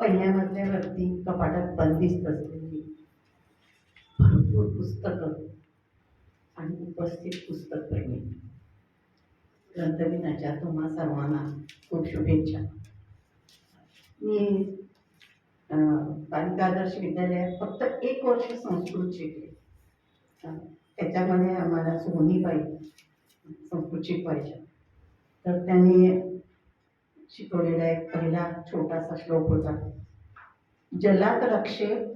पहिल्या मजल्यावरती कपाटात बंदिस्त असलेली भरपूर पुस्तकं आणि उपस्थित पुस्तक प्रेमी ग्रंथदिनाच्या तुम्हा सर्वांना खूप शुभेच्छा. मी बालिका आदर्श विद्यालयात फक्त 1 वर्ष संस्कृत शिकले. त्याच्यामध्ये आम्हाला सोनीबाई संस्कृत शिकवायच्या. तर त्यांनी शिकवलेला एक पहिला छोटासा श्लोक होता, जलात रक्षेत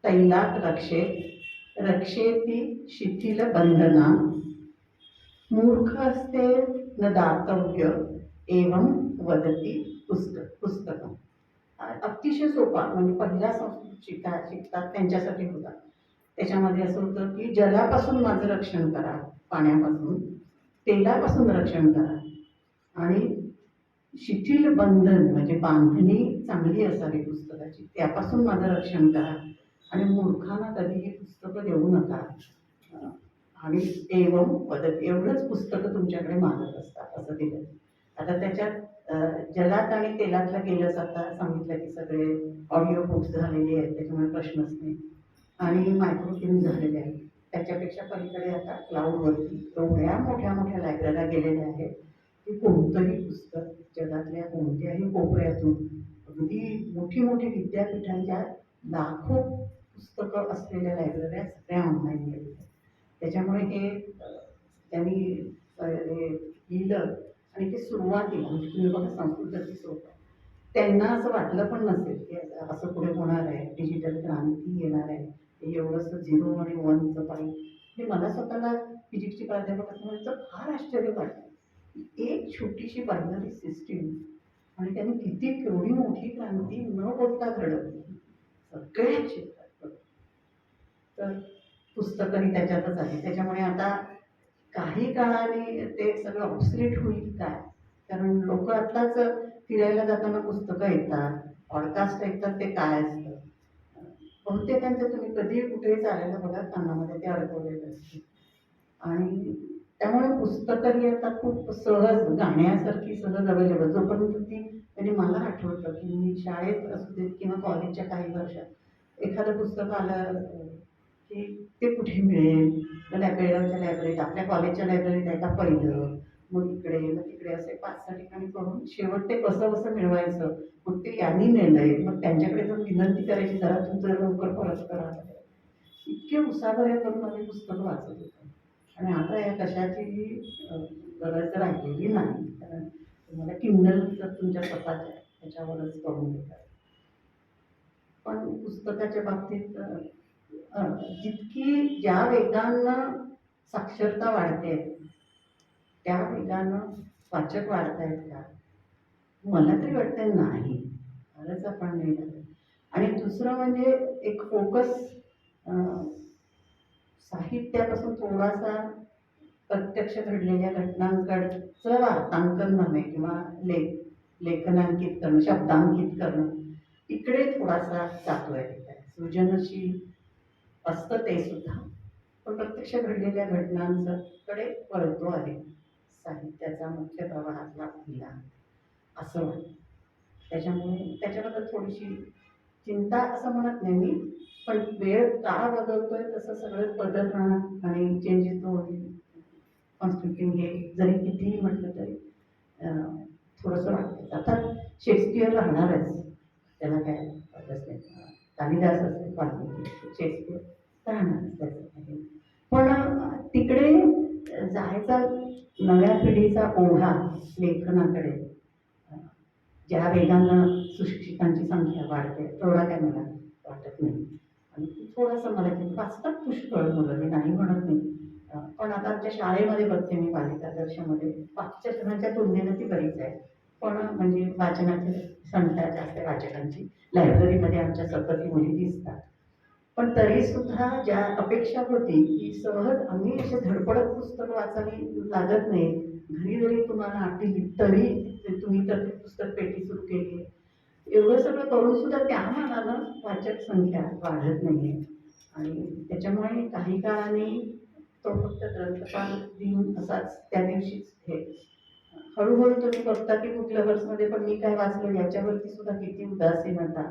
तैलात रक्षेत रक्षेती शिथिल बंधना मूर्ख असते न दातव्य एवं वदती पुस्तकं. अतिशय सोपा, म्हणजे पहिला संस्कृत शिकतात त्यांच्यासाठी होता. त्याच्यामध्ये असं होतं की जलापासून माझं रक्षण करा, पाण्यापासून, तेलापासून रक्षण करा, आणि शिथिल बंधन म्हणजे बांधणी चांगली असावी पुस्तकाची, त्यापासून माझं रक्षण करा, आणि मूर्खांना कधीही पुस्तकं देऊ नका, आणि एवं वदत एवढंच पुस्तकं तुमच्याकडे मागत असतात असं दिलं. आता त्याच्यात जलात आणि तेलातला गेलंच आता सांगितलं की सगळे ऑडिओ बुक्स झालेले आहेत, त्याच्यामुळे प्रश्नच नाही, आणि मायक्रोफिल्म झालेले आहेत. त्याच्यापेक्षा पलीकडे आता क्लाउडवरती एवढ्या मोठ्या मोठ्या लायब्रऱ्या गेलेल्या आहेत की कोणतंही पुस्तक जगातल्या कोणत्याही कोपऱ्यातून, अगदी मोठी मोठी विद्यापीठांच्या लाखो पुस्तकं असलेल्या लायब्रऱ्या सगळ्या ऑनलाईन गेलेल्या. त्याच्यामुळे हे त्यांनी हे लिहिलं, आणि ते सुरुवातीला म्हणजे तुम्ही बघा संस्कृताची सुरुवात, त्यांना असं वाटलं पण नसेल की असं पुढे होणार आहे, डिजिटल क्रांती येणार आहे, एवढंसं 0 आणि 1चं पाहिजे. म्हणजे मला स्वतःला फिजिक्सची प्राध्यापक असल्याचं फार आश्चर्य वाटलं. एक छोटीशी बायनरी सिस्टीम, आणि त्यांनी किती केवढी मोठी क्रांती न बोलता घडवली सगळ्या क्षेत्रात. तर पुस्तकंही त्याच्यातच आहे. त्याच्यामुळे आता काही काळाने ते सगळं ऑब्सलेट होईल काय, कारण लोक आत्ताच फिरायला जाताना पुस्तकं ऐकतात, पॉडकास्ट ऐकतात, ते काय असतं बहुतेकांचं तुम्ही कधी कुठेही चालायला बघा कानामध्ये ते अडकवलेलं असतं. आणि त्यामुळे पुस्तकं ही आता खूप सहज, गाण्यासारखी सहज अवेलेबल. जोपर्यंत ती, म्हणजे मला आठवतं की मी शाळेत असू देत किंवा कॉलेजच्या काही वर्षात एखादं पुस्तक आलं की ते कुठे मिळेल, बेळगावच्या लायब्ररीत, आपल्या कॉलेजच्या लायब्ररीत आहे का पहिलं, मग इकडे, मग तिकडे, असे 5-6 ठिकाणी करून शेवट ते कसं कसं मिळवायचं. मग ते यांनी नेलंय, मग त्यांच्याकडे जाऊन विनंती करायची, जरा तुमचं लवकर परत करा. इतके उसाबऱ्या करून आम्ही पुस्तकं वाचत होतो. आणि आता या कशाचीही गरज राहिलेली नाही, कारण तुम्हाला किंडल जर तुमच्या स्वतःच्या त्याच्यावरच करून देतात. पण पुस्तकाच्या बाबतीत जितकी ज्या वेगानं साक्षरता वाढते त्या वेगानं वाचक वाढतायत का, मला तरी वाटतं नाही, खरंच आपण नाही करत. आणि दुसरं म्हणजे एक फोकस साहित्यापासून थोडासा प्रत्यक्ष घडलेल्या घटनांकडचं वार्तांकन नव्हे, किंवा लेखनांकित करणं, शब्दांकित करणं, इकडे थोडासा जातोय. सृजनशील असतं ते सुद्धा, पण प्रत्यक्ष घडलेल्या घटनांकडे वळतो आहे साहित्याचा मुख्य प्रवाहातला पहिला, असं वाटतं. त्याच्यामुळे त्याच्याबद्दल थोडीशी चिंता असं म्हणत नाही मी, पण वेळ काळ बदलतोय तसं सगळंच बदलणं आणि चेंजेस होईल. कॉन्स्टिट्यूटिंग हे जरी कितीही म्हटलं तरी थोडंसं वाटतं. आता शेक्सपियर राहणारच, त्याला काय वाटत नाही. कालिदास असेल, वाल्मिकी, शेक्सपियर राहणारच, त्याचं काही. पण तिकडे जायचा नव्या पिढीचा ओढा लेखनाकडे, ज्या वेगानं सुशिक्षितांची संख्या वाढते तेवढा काय मला वाटत नाही. आणि थोडंसं मला की वाचतात पुष्कळ मुलं, मी नाही म्हणत नाही, पण आता आमच्या शाळेमध्ये बघते मी बालिका आदर्शमध्ये बाकीच्या सणांच्या तुलनेनं ती बरीच आहे. पण म्हणजे वाचनाची संख्या जास्त वाचकांची लायब्ररीमध्ये आमच्या सतत मुली दिसतात. पण तरी सुद्धा ज्या अपेक्षा होती की सहज आम्ही असे धडपडत पुस्तक वाचावी लागत नाही, घरी जरी तुम्हाला आठवली तरी तुम्ही तर पुस्तक पेटी सुरू केली, एवढं सगळं करून सुद्धा त्या मानानं वाचक संख्या वाढत नाहीये. आणि त्याच्यामुळे काही काळाने तो फक्त ग्रंथपाल दिन असाच त्या दिवशीच हे हळूहळू तुम्ही बघता की बुक लव्हर्समध्ये पण मी काय वाचलं याच्यावरती सुद्धा किती उदासीनता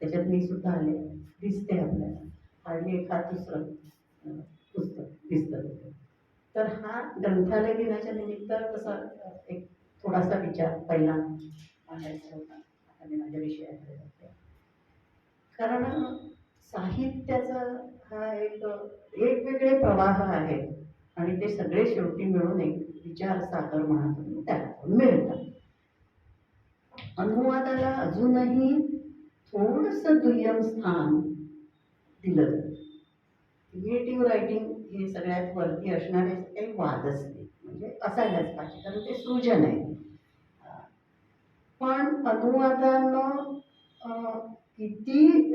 त्याच्यात मी सुद्धा आले दिसते आपल्याला. हार्डली एखाद दुसरं पुस्तक दिसतं तिथे. तर हा ग्रंथालय दिनाच्या निमित्त तसा एक थोडासा विचार पहिला मांडायचा होता आणि माझ्या विषयाकडे जाते. कारण साहित्याचा हा एक वेगवेगळे प्रवाह आहेत आणि ते सगळे शेवटी मिळून एक विचार सागर म्हणा तुम्ही त्याला मिळतात. अनुवादाला अजूनही थोडस दुय्यम स्थान दिलं जातं. क्रिएटिव्ह रायटिंग हे सगळ्यात वरती असणारे काही वादच नाही, म्हणजे असायलाच पाहिजे कारण ते सृजन आहे. पण अनुवादानं किती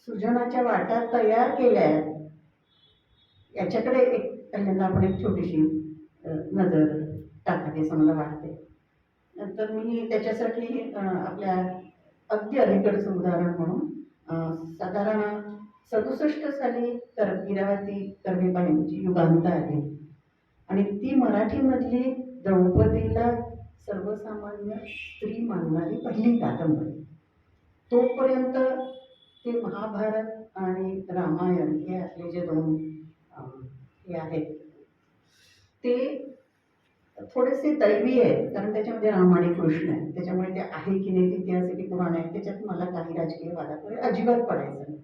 सृजनाच्या वाटा तयार केल्या याच्याकडे एक पहिल्यांदा आपण एक छोटीशी नजर टाकावी असं मला वाटते. नंतर मी त्याच्यासाठी आपल्या अगदी अलीकडचं उदाहरण म्हणून साधारण 67 साली इरावती कर्वेबाईंची युगांत आली आणि ती मराठीमधली द्रौपदीला सर्वसामान्य स्त्री मानणारी पहिली कादंबरी. तोपर्यंत ते महाभारत आणि रामायण हे आपले जे दोन हे आहेत ते थोडेसे दैवी आहेत कारण त्याच्यामध्ये राम आणि कृष्ण आहे, त्याच्यामुळे ते आहे की नाही इतिहासाची पुराण आहे त्याच्यात मला काही राजकीय वादाकडे अजिबात पडायचं नाही.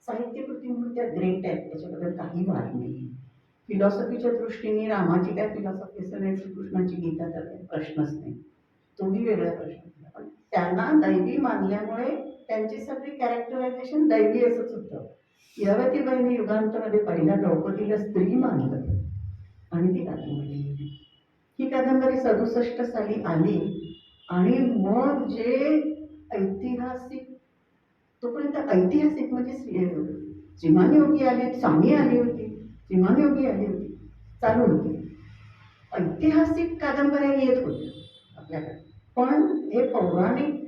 साहित्यकृती म्हणून त्या ग्रेट आहेत, त्याच्याबद्दल काही वाद नाही. फिलॉसॉफीच्या दृष्टीने रामाची काय फिलॉसॉफी असेल आणि श्रीकृष्णाची गीता तर काही प्रश्नच नाही, तोही वेगळा प्रश्न. पण त्यांना दैवी मानल्यामुळे त्यांची सगळी कॅरेक्टरायझेशन दैवी असंच होतं. इरावतीबाईंनी युगांतमध्ये पहिल्या द्रौपदीला स्त्री मानलं आणि ती कादंबरी लिहिली. ही कादंबरी 67 साली आली आणि मग जे ऐतिहासिक, तोपर्यंत ऐतिहासिक म्हणजे श्रीमान योगी आले, स्वामी आली होती, श्रीमान योगी आली होती, चालू होती, ऐतिहासिक कादंबऱ्या येत होत्या आपल्याकडे. पण हे पौराणिक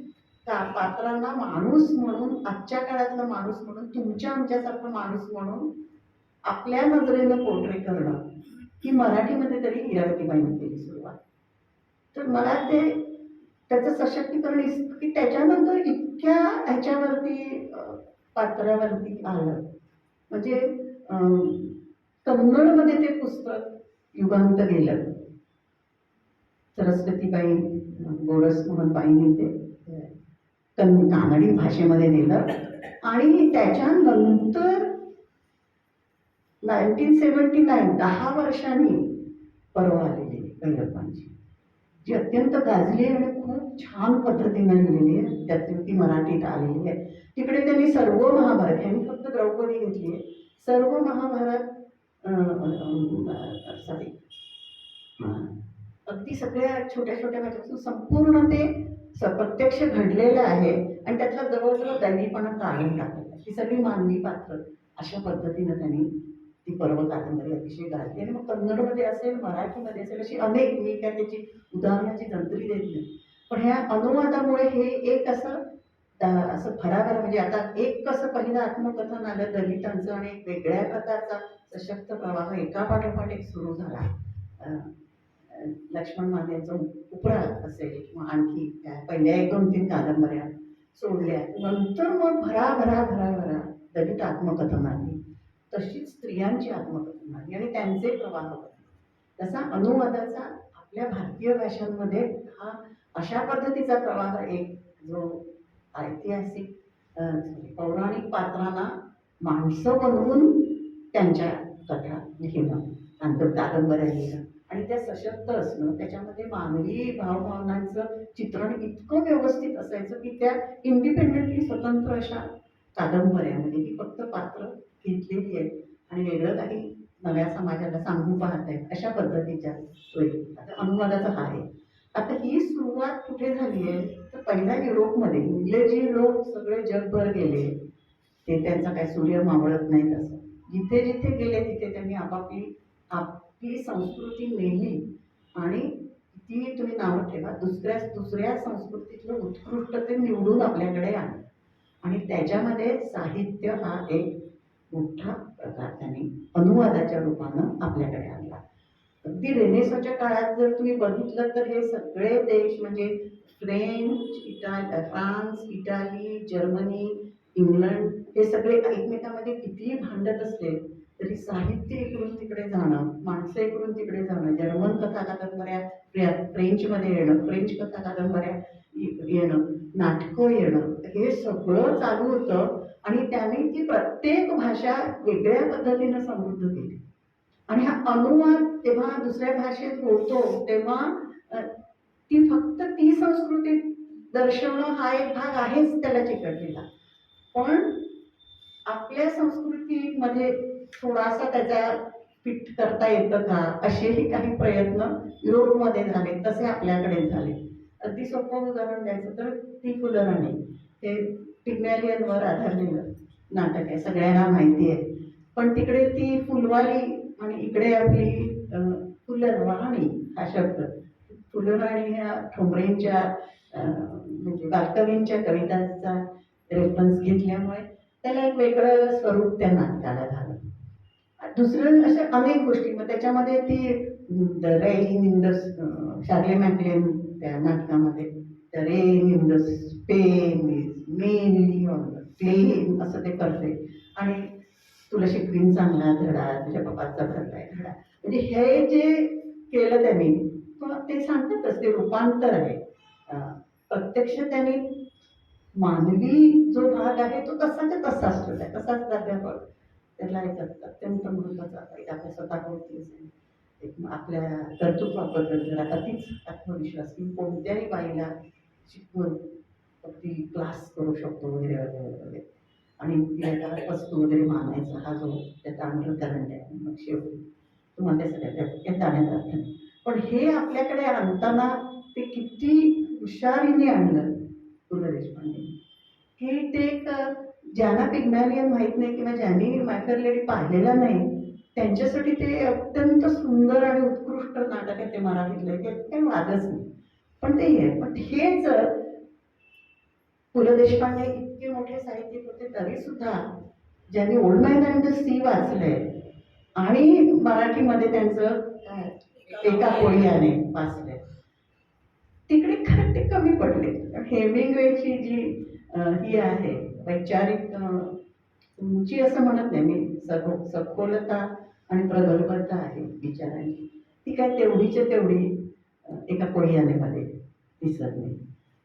पात्रांना माणूस म्हणून, आजच्या काळातला माणूस म्हणून, तुमच्या आमच्यासारखा माणूस म्हणून आपल्या नजरेनं पोर्ट्रे करणं ही मराठीमध्ये तरी इरावतीबाईंनी केली सुरुवात. तर मला ते त्याचं सशक्तीकरण की त्याच्यानंतर इतक्या ह्याच्यावरती पात्रावरती आलं. म्हणजे कन्नडमध्ये ते पुस्तक युगांत गेलं. सरस्वतीबाई गोरस म्हणून बाईंनी ते कानडी भाषेमध्ये दिलं आणि त्याच्यानंतर 1979 10 वर्षांनी परवा आलेली भैरप्पांची, जी अत्यंत गाजली आणि खूप छान पद्धतीने लिहिलेली आहे. त्यातली ती मराठीत आलेली आहे. तिकडे त्यांनी सर्व महाभारत, यांनी फक्त द्रौपदी घेतली आहे, सर्व महाभारत सॉरी अगदी सगळ्या छोट्या छोट्या भाषेपासून संपूर्ण ते प्रत्यक्ष घडलेलं आहे आणि त्यातला जवळजवळ दैवीपणा काढून टाकलेला. ही सगळी मानवी पात्र अशा पद्धतीनं त्यांनी ती पर्व कादंबरी अतिशय गाजली. आणि मग कन्नडमध्ये असेल, मराठीमध्ये असेल, अशी अनेक, मी काय त्याची उदाहरणाची जंत्री देत नाही, पण ह्या अनुवादामुळे हे एक असं असं भराभरा, म्हणजे आता एक कसं पहिलं आत्मकथन आलं दलितांचं आणि एक वेगळ्या प्रकारचा सशक्त प्रवाह एका पाठोपाठ एक सुरू झाला. लक्ष्मण मानेंचं उपरा असेल किंवा आणखी पहिल्या 1-2-3 कादंबऱ्या सोडल्या, नंतर मग भरा दलित आत्मकथन आली, तशीच स्त्रियांची आत्मकथन आली आणि त्यांचे प्रवाह होते. तसा अनुवादाचा आपल्या भारतीय भाषांमध्ये हा अशा पद्धतीचा प्रवाह, एक जो ऐतिहासिक पौराणिक पात्रांना माणसं बनवून त्यांच्या कथा लिहिणं, नंतर कादंबऱ्या लिहिणं आणि त्या सशक्त असणं, त्याच्यामध्ये मानवी भावभावनांचं चित्रण इतकं व्यवस्थित असायचं की त्या इंडिपेंडेंटली स्वतंत्र अशा कादंबऱ्यामध्ये ही फक्त पात्र घेतलेली आहेत आणि वेगळं काही नव्या समाजाला सांगू पाहत आहेत अशा पद्धतीच्या सोयी. आता अनुवादाचा हा आहे. आता ही सुरुवात कुठे झाली आहे तर पहिल्या युरोपमध्ये. इंग्रजी लोक सगळे जगभर गेले, ते त्यांचा काय सूर्य मावळत नाही तसं, जिथे जिथे गेले तिथे त्यांनी आपली संस्कृती नेली आणि ती तुम्ही नावं ठेवा दुसऱ्या संस्कृतीतलं उत्कृष्ट ते निवडून आपल्याकडे आलं आणि त्याच्यामध्ये साहित्य हा एक मोठा प्रकार त्यांनी अनुवादाच्या रूपानं आपल्याकडे आणला. अगदी रेनेसाच्या काळात जर तुम्ही बघितलं तर हे सगळे देश म्हणजे फ्रान्स, इटाली, जर्मनी, इंग्लंड हे सगळे एकमेकांमध्ये कितीही भांडत असले तरी साहित्य इकडून तिकडे जाणं, माणसं इकडून तिकडे जाणं, जर्मन कथा कादंबऱ्या फ्रेंचमध्ये येणं, फ्रेंच कथा कादंबऱ्या येणं, नाटकं येणं, हे सगळं चालू होतं आणि त्याने ती प्रत्येक भाषा वेगळ्या पद्धतीनं समृद्ध केली. आणि हा अनुवाद तेव्हा दुसऱ्या भाषेत होतो तेव्हा ती फक्त ती संस्कृती दर्शवणं हा एक भाग आहेच त्याला चिकटलेला, पण आपल्या संस्कृतीमध्ये थोडासा त्याचा फिट करता येतं का असेही काही प्रयत्न युरोपमध्ये झाले, तसे आपल्याकडे झाले. अगदी सोपं उदाहरण द्यायचं तर ती फुलराणी हे पिग्मॅलियनवर आधारलेलं नाटक आहे, सगळ्यांना माहिती आहे. पण तिकडे ती फुलवाली आणि इकडे आपली फुलरवाणी हा शब्द, फुलराणी ह्या ठोंबरेंच्या म्हणजे बालकवींच्या कवितांचा रेफरन्स घेतल्यामुळे त्याला एक वेगळं स्वरूप त्या नाटकाला झालं. दुसरं अशा अनेक गोष्टी, मग त्याच्यामध्ये ती the rain in the Shirley MacLaine त्या नाटकामध्ये the rain in the Spain is mainly on the plain असं ते करते. आणि तुला शिकवीन चांगला धडा, तुझ्या पप्पाचा भरलाय धडा, म्हणजे हे जे केलं त्यांनी ते सांगतातच ते रूपांतर आहे. प्रत्यक्ष त्यांनी मानवी जो भाग आहे तो तसाच्या तसाच ठेवलाय, तसाच प्राध्यापक त्याला एक अत्यंत महत्वाचा एक आपल्या स्वतःभोवती एक आपल्या कर्तृत्वाबद्दल जर आता तीच आत्मविश्वास की कोणत्याही बाईला शिकवून अगदी क्लास करू शकतो वगैरे वगैरे वगैरे, आणि तिला वस्तू वगैरे मानायचा हा जो त्याचा अंतरकरण आहे. मग शेवटी तुम्हाला त्या सगळ्या त्या जाण्यात अर्थ नाही, पण हे आपल्याकडे आणताना ते किती हुशारीने आणलं पु ल देशपांडे की ते एक ज्यांना पिग्मॅलियन माहीत नाही किंवा ज्यांनी माय लेडी पाहिलेला नाही त्यांच्यासाठी ते अत्यंत सुंदर आणि उत्कृष्ट नाटक आहे ते मराठीतलं, ते काही वादच नाही. पण ते आहे, पण हेच पु ल देशपांडे इतके मोठे साहित्यिक होते तरी सुद्धा ज्यांनी old man and the sea वाचलंय आणि मराठीमध्ये त्यांचं एका कोळीयाने वाचलंय, तिकडे खरं ते कमी पडले. हेमिंग्वेची जी ही आहे वैचारिक उंची असं म्हणत नाही मी, सखोलता आणि प्रगल्भता आहे विचारांची, ती काय तेवढीच्या तेवढी एका कोळीयानेमध्ये दिसत नाही.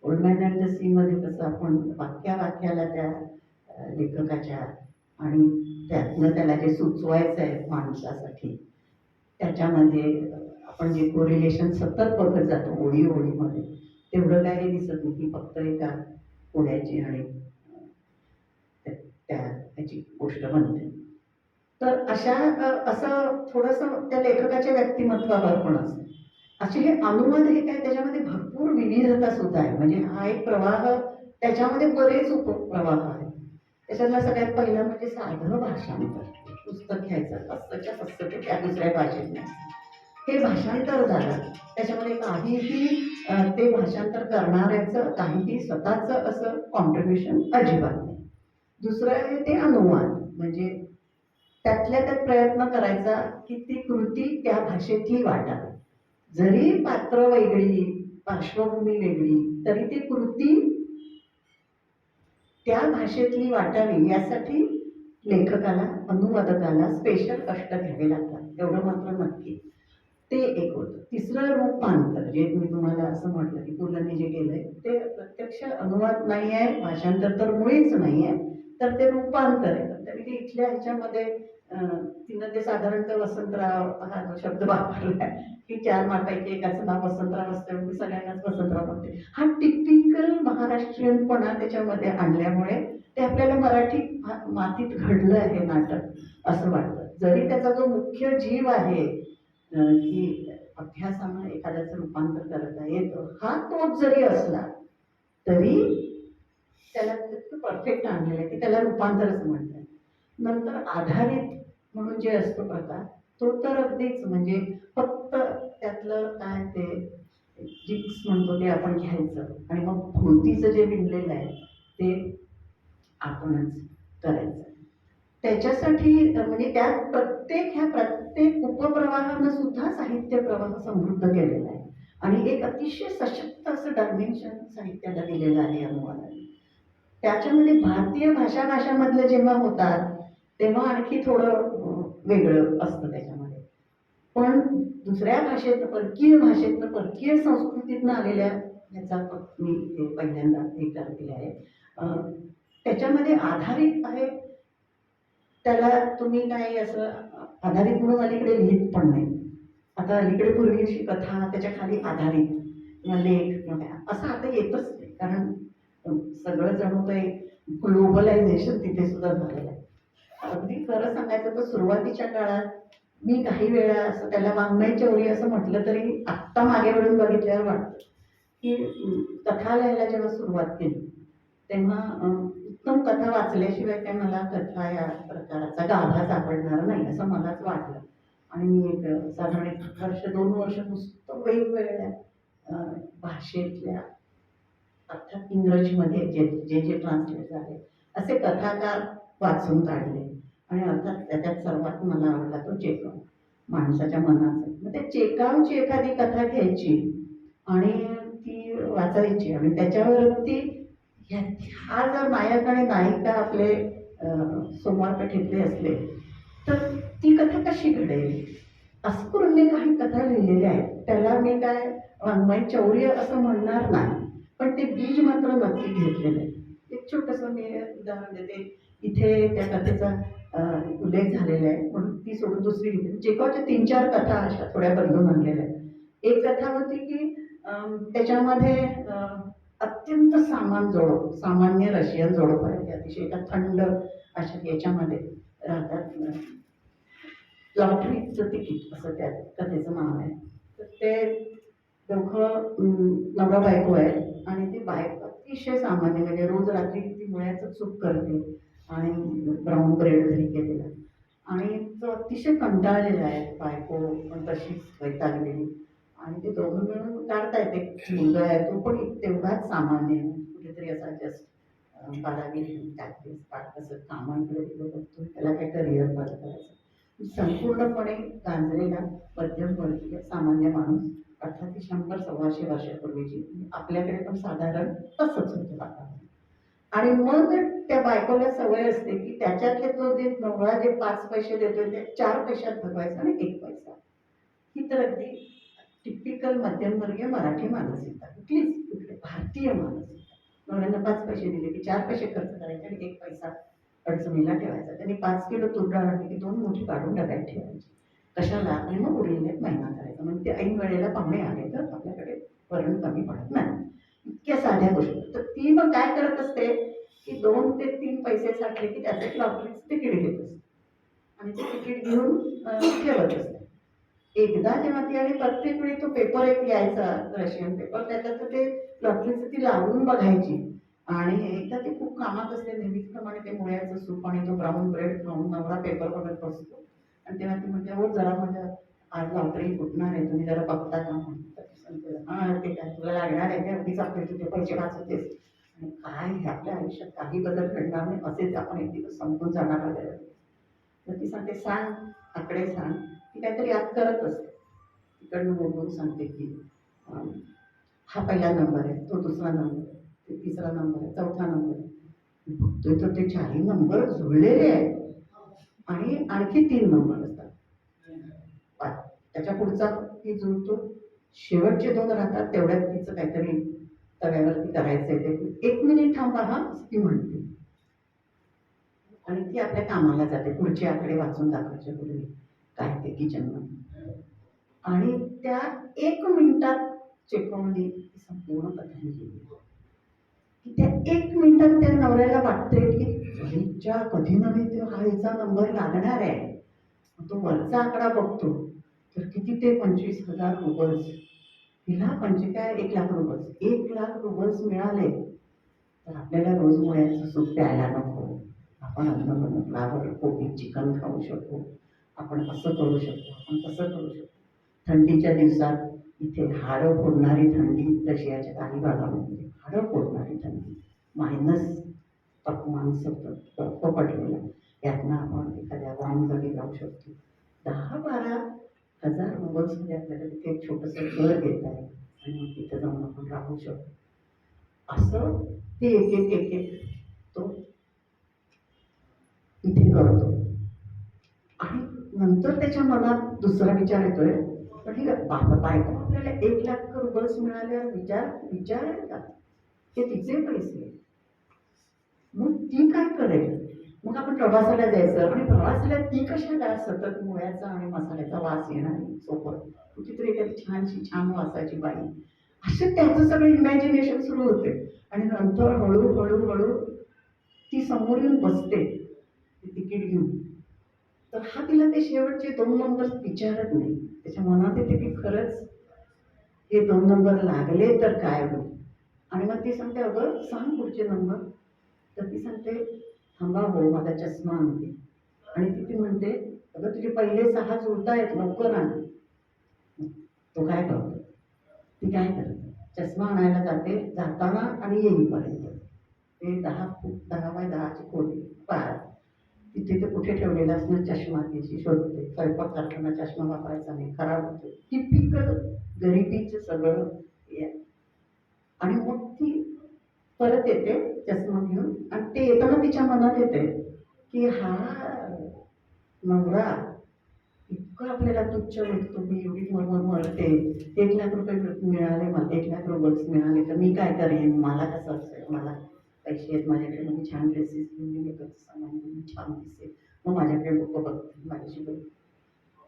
Old man and the sea मध्ये कसं आपण वाक्याला त्या लेखकाच्या आणि त्यातनं त्याला जे सुचवायचं आहे माणसासाठी त्याच्यामध्ये आपण जे कोरिलेशन सतत बघत जातो ओळीमध्ये, तेवढं काही दिसत नाही की फक्त एका कोड्याची आणि त्याची गोष्ट बनते. तर अशा असं थोडंसं त्या लेखकाच्या व्यक्तिमत्वावर पण असतं. असे हे अनुवाद हे काय त्याच्यामध्ये भरपूर विविधता सुद्धा आहे, म्हणजे हा एक प्रवाह त्याच्यामध्ये बरेच उपप्रवाह आहेत. त्याच्यातला सगळ्यात पहिला म्हणजे साधं भाषांतर, पुस्तक घ्यायचं असतच्या पुस्तक त्या दुसऱ्या भाषेत नाही, हे भाषांतर झालं. त्याच्यामध्ये काहीही ते भाषांतर करणाऱ्याचं काहीही स्वतःचं असं कॉन्ट्रीब्युशन अजिबात नाही. दुसरं आहे ते अनुवाद, म्हणजे त्यातल्या त्यात प्रयत्न करायचा की ती कृती त्या भाषेतली वाटावी, जरी पात्र वेगळी पार्श्वभूमी वेगळी तरी ती कृती त्या भाषेतली वाटावी यासाठी लेखकाला अनुवादकाला स्पेशल कष्ट घ्यावे लागतात, एवढं मात्र नक्की. ते एक होतं. तिसरं रूपांतर, जे मी तुम्हाला असं म्हटलं की पुलंनी जे केलंय ते प्रत्यक्ष अनुवाद नाही आहे, भाषांतर तर मुळीच नाही आहे, तर ते रूपांतर आहे. तरी ते इथल्या ह्याच्यामध्ये तिनं ते साधारणतः वसंतराव हा जो शब्द वापरलाय की 4 मापायकी एकाचं नाव वसंतराव असतं, मी सगळ्यांनाच वसंतराव म्हणते, हा टिपिकल महाराष्ट्रीयनपणा त्याच्यामध्ये आणल्यामुळे ते आपल्याला मराठी मातीत घडलं आहे नाटक असं वाटतं. जरी त्याचा जो मुख्य जीव आहे की अभ्यासानं एखाद्याचं रूपांतर करता येतं, हा तोच जरी असला तरी त्याला परफेक्ट आणलेलं आहे की त्याला रूपांतरच म्हणतात. नंतर आधारित म्हणून जे असतो प्रकार तो तर अगदीच म्हणजे फक्त त्यातलं काय ते जिक्स म्हणतो ते आपण घ्यायचं आणि मग भोवतीचं जे विणलेलं आहे ते आपणच करायचं. त्याच्यासाठी म्हणजे ह्या प्रत्येक उपप्रवाहानं सुद्धा साहित्य प्रवाह समृद्ध केलेला आहे आणि एक अतिशय सशक्त असं डायमेन्शन साहित्याला दिलेलं आहे अनुवादाने. त्याच्यामध्ये भारतीय भाषामधले जेव्हा होतात तेव्हा आणखी थोडं वेगळं असतं त्याच्यामध्ये. पण दुसऱ्या परकीय भाषेतनं परकीय संस्कृतीतनं आलेल्या ह्याचा मी ते पहिल्यांदा हे केले आहे. त्याच्यामध्ये आधारित आहे, त्याला तुम्ही काही असं आधारित म्हणून अलीकडे लिहित पण नाही. आता अलीकडे पूर्वी अशी कथा त्याच्या खाली आधारित किंवा लेख किंवा असं आता येतच नाही, कारण सगळं जणू काही ग्लोबलायझेशन तिथे सुद्धा झालेलं आहे. अगदी खरं सांगायचं तर सुरुवातीच्या काळात मी काही वेळा असं त्याला वाङ्मय चौरी असं म्हटलं तरी आत्ता मागे वळून बघितल्यावर वाटतं की कथा लिहायला जेव्हा सुरुवात केली तेव्हा उत्तम कथा वाचल्याशिवाय काय मला कथा या प्रकाराचा गाभा सापडणार नाही असं मलाच वाटलं. आणि मी एक साधारण 1-2 वर्ष नुसतं वेगवेगळ्या भाषेतल्या अर्थात इंग्रजीमध्ये जे जे ट्रान्सलेट झाले असे कथाकार वाचून काढले. आणि अर्थात त्याच्यात सर्वात मला आवडला तो चेकाव, माणसाच्या मनाचं. मग त्या चेकावची एखादी कथा घ्यायची आणि ती वाचायची आणि त्याच्यावरती हा जर नायक आणि नायिका आपले सोमवारपेठेतले असले तर ती कथा कशी घडेल असं करून मी काही कथा लिहिलेल्या आहेत. त्याला मी काय वाङ्मय चौर्य असं म्हणणार नाही, पण ते बीज मात्र नक्की घेतलेलं आहे. एक छोटंसं मी उदाहरण देते. इथे त्या कथेचा उल्लेख झालेला आहे म्हणून ती सोडून दुसरी घेतली. चेकॉवच्या 3-4 कथा अशा थोड्या बदलून आणलेल्या आहेत. एक कथा होती की त्याच्यामध्ये अत्यंत सामान्य रशियन जोडप आहे. ते अतिशय एका थंड अशा याच्यामध्ये राहतात. लॉटरीचं तिकीट असं त्या कथेचं नाव आहे. तर ते दोघं नवरा बायको आहे आणि ती बायको अतिशय सामान्य, म्हणजे रोज रात्री ती मुळ्याचं सूप करते आणि ब्राऊन ब्रेड घरी केलेला आणि तो अतिशय कंटाळलेला आहे. बायको पण तशीच वैतागलेली आणि ते दोघं मिळून काढतायत. एक मुलगा आहे तो पण तेवढाच सामान्य आहे, कुठेतरी असा जस्ट 12वी असं कामांकडे बघतो. त्याला काय करिअर करायचं. संपूर्णपणे गांजलेला मध्यमवर्गीय सामान्य माणूस, अर्थात 100-125 वर्षापूर्वीची. आपल्याकडे पण साधारण तसंच होतं वातावरण. आणि मग त्या बायकोला सवय असते की त्याच्यातले तो जे नवरा जे 5 पैसे देतोय ते 4 पैशात भगवायचा आणि 1 पैसा. ही तर अगदी टिपिकल मध्यमवर्गीय मराठी मानसिकता, कुठली भारतीय मानसिकता. नवऱ्याला 5 पैसे दिले की 4 पैसे खर्च करायचे आणि 1 पैसा अडचणीला ठेवायचा. त्यांनी 5 किलो तूर डाळ आणली की 2 मोठी काढून डब्यात ठेवायची. कशाला? आणि मग उरलेले महिना करायचा. म्हणजे ते ऐन वेळेला पाहुणे आले तर आपल्याकडे वरण कमी पडत नाही. इतक्या साध्या गोष्टी. तर ती मग काय करत असते की 2 ते 3 पैसे साठले की त्याचं एक लॉटरीचं तिकीट घेत असते आणि ते तिकीट घेऊन ठेवत असते. एकदा जेव्हा ती, आणि प्रत्येक वेळी तो पेपर एक यायचा रशियन पेपर, त्याच्यात ते लॉटरीचं ती लावून बघायची. आणि एकदा ते खूप कामात असते, नेहमीप्रमाणे ते मुळ्याचं सूप आणि तो ब्राऊन ब्रेड खाऊन नवरा पेपर बघत बसतो आणि तेव्हा ती म्हणते, हो जरा माझ्या आज लॉटरी फुटणार आहे, तुम्ही जरा बघता का म्हणून. हा ते काय तुला लागणार आहे, अगदीच आपले तुझे पैसे वाचवतेस आणि काय आपल्या आयुष्यात काही बदल घडणार नाही, असेच आपण एक दिवस संपून जाणार वगैरे. तर ती सांगते, सांग आकडे सांग. ती काहीतरी याद करत असते. तिकडनं बोलून सांगते की हा पहिला नंबर आहे, तो दुसरा नंबर आहे, ते तिसरा नंबर आहे, चौथा नंबर आहे. बघतोय तर ते 4ही नंबर जुळलेले आहेत आणि आणखी 3 नंबर असतात. त्याच्या पुढचा ती जुळतो, शेवटचे 2 राहतात. तेवढ्यात तिचं काहीतरी तव्यावरती करायचंय ते. 1 मिनिट थांबा हा, ती म्हणते आणि ती आपल्या कामाला जाते. पुढचे आकडे वाचून दाखवायच्या पूर्वी काय ते किचनमध्ये. आणि त्या 1 मिनिटात चेकवली संपूर्ण कथा लिहिली. की त्या 1 मिनिटात त्या नवऱ्याला वाटते की हिच्या कधी नव्हे हा हिचा नंबर लागणार आहे. तो वरचा आकडा बघतो तर किती ते 25,000 रुबल्स. तिला काय 1 लाख रुबल्स. 1 लाख रुबल्स मिळाले तर आपल्याला रोज मुळ्याचं सूप प्यायला नको. आपण अन्न कोबी चिकन खाऊ शकतो. आपण असं करू शकतो, आपण तसं करू शकतो. थंडीच्या दिवसात इथे हाडं फोडणारी थंडी, रशियाच्या काही भागामध्ये हाडं फोडणारी थंडी, मायनस तापमान, सतत बर्फ पडलेला, यातनं आपण जागी जाऊ शकतो. 10-12 हजार रुबल्समध्ये आपल्याला तिथे एक छोटंसं घर घेता येईल आणि मग तिथे जाऊन आपण राहू शकतो. असं ते एक तो इथे करतो. आणि नंतर त्याच्या मनात दुसरा विचार येतोय, पण ठीक आहे बायको आपल्याला 1,00,000 रुपये मिळाल्यावर विचारेल का? ते तिचे पैसे, मग ती काय करेल? मग आपण प्रवासाला जायचं आणि प्रवासाला ती कशाला सतत मुळ्याचा आणि मसाल्याचा वास येणार सोबत, कुठेतरी एखादी छान वासाची बाई, असे त्याचं सगळं इमॅजिनेशन सुरू होते. आणि नंतर हळू ती समोर येऊन बसते तिकीट घेऊन. तर हा तिला ते शेवटचे 2 नंबर विचारत नाही. त्याच्या मनात येते की खरंच हे 2 नंबर लागले तर काय होईल. आणि मग ती सांगते, अगं सांग पुढचे नंबर. तर ती सांगते, थांबा हो माझा चष्मा आणते. आणि ती म्हणते, अगं तुझे पहिले 6 जुळतायत, लवकर आण. तो काय करतो, ती काय करते, चष्मा आणायला जाते. जाताना आणि येईपर्यंत ते 10 बाय 10ची खोली पार, तिथे ते कुठे ठेवलेला असणार चष्मा, तिची शोधते. स्वयंपाक करताना चष्मा वापरायचा नाही, खराब होतो. टिपिकल गरिबीचं सगळं. आणि मग ती परत येते चष्मा घेऊन. आणि ते येताना तिच्या मनात येते की हा नवरा इतकं आपल्याला तुच्छ भेटतो, मी एवढी मरते, 1,00,000 रुपये मिळाले, मला 1,00,000 रुपये मिळाले तर मी काय करेन, मला कसं असेल, मला पैसे आहेत माझ्याकडे, मी छान ड्रेसेस घेऊन मेकअपचं सामान घेऊन छान दिसेल, मग माझ्याकडे लोक बघतील, माझ्याशी बोलतील.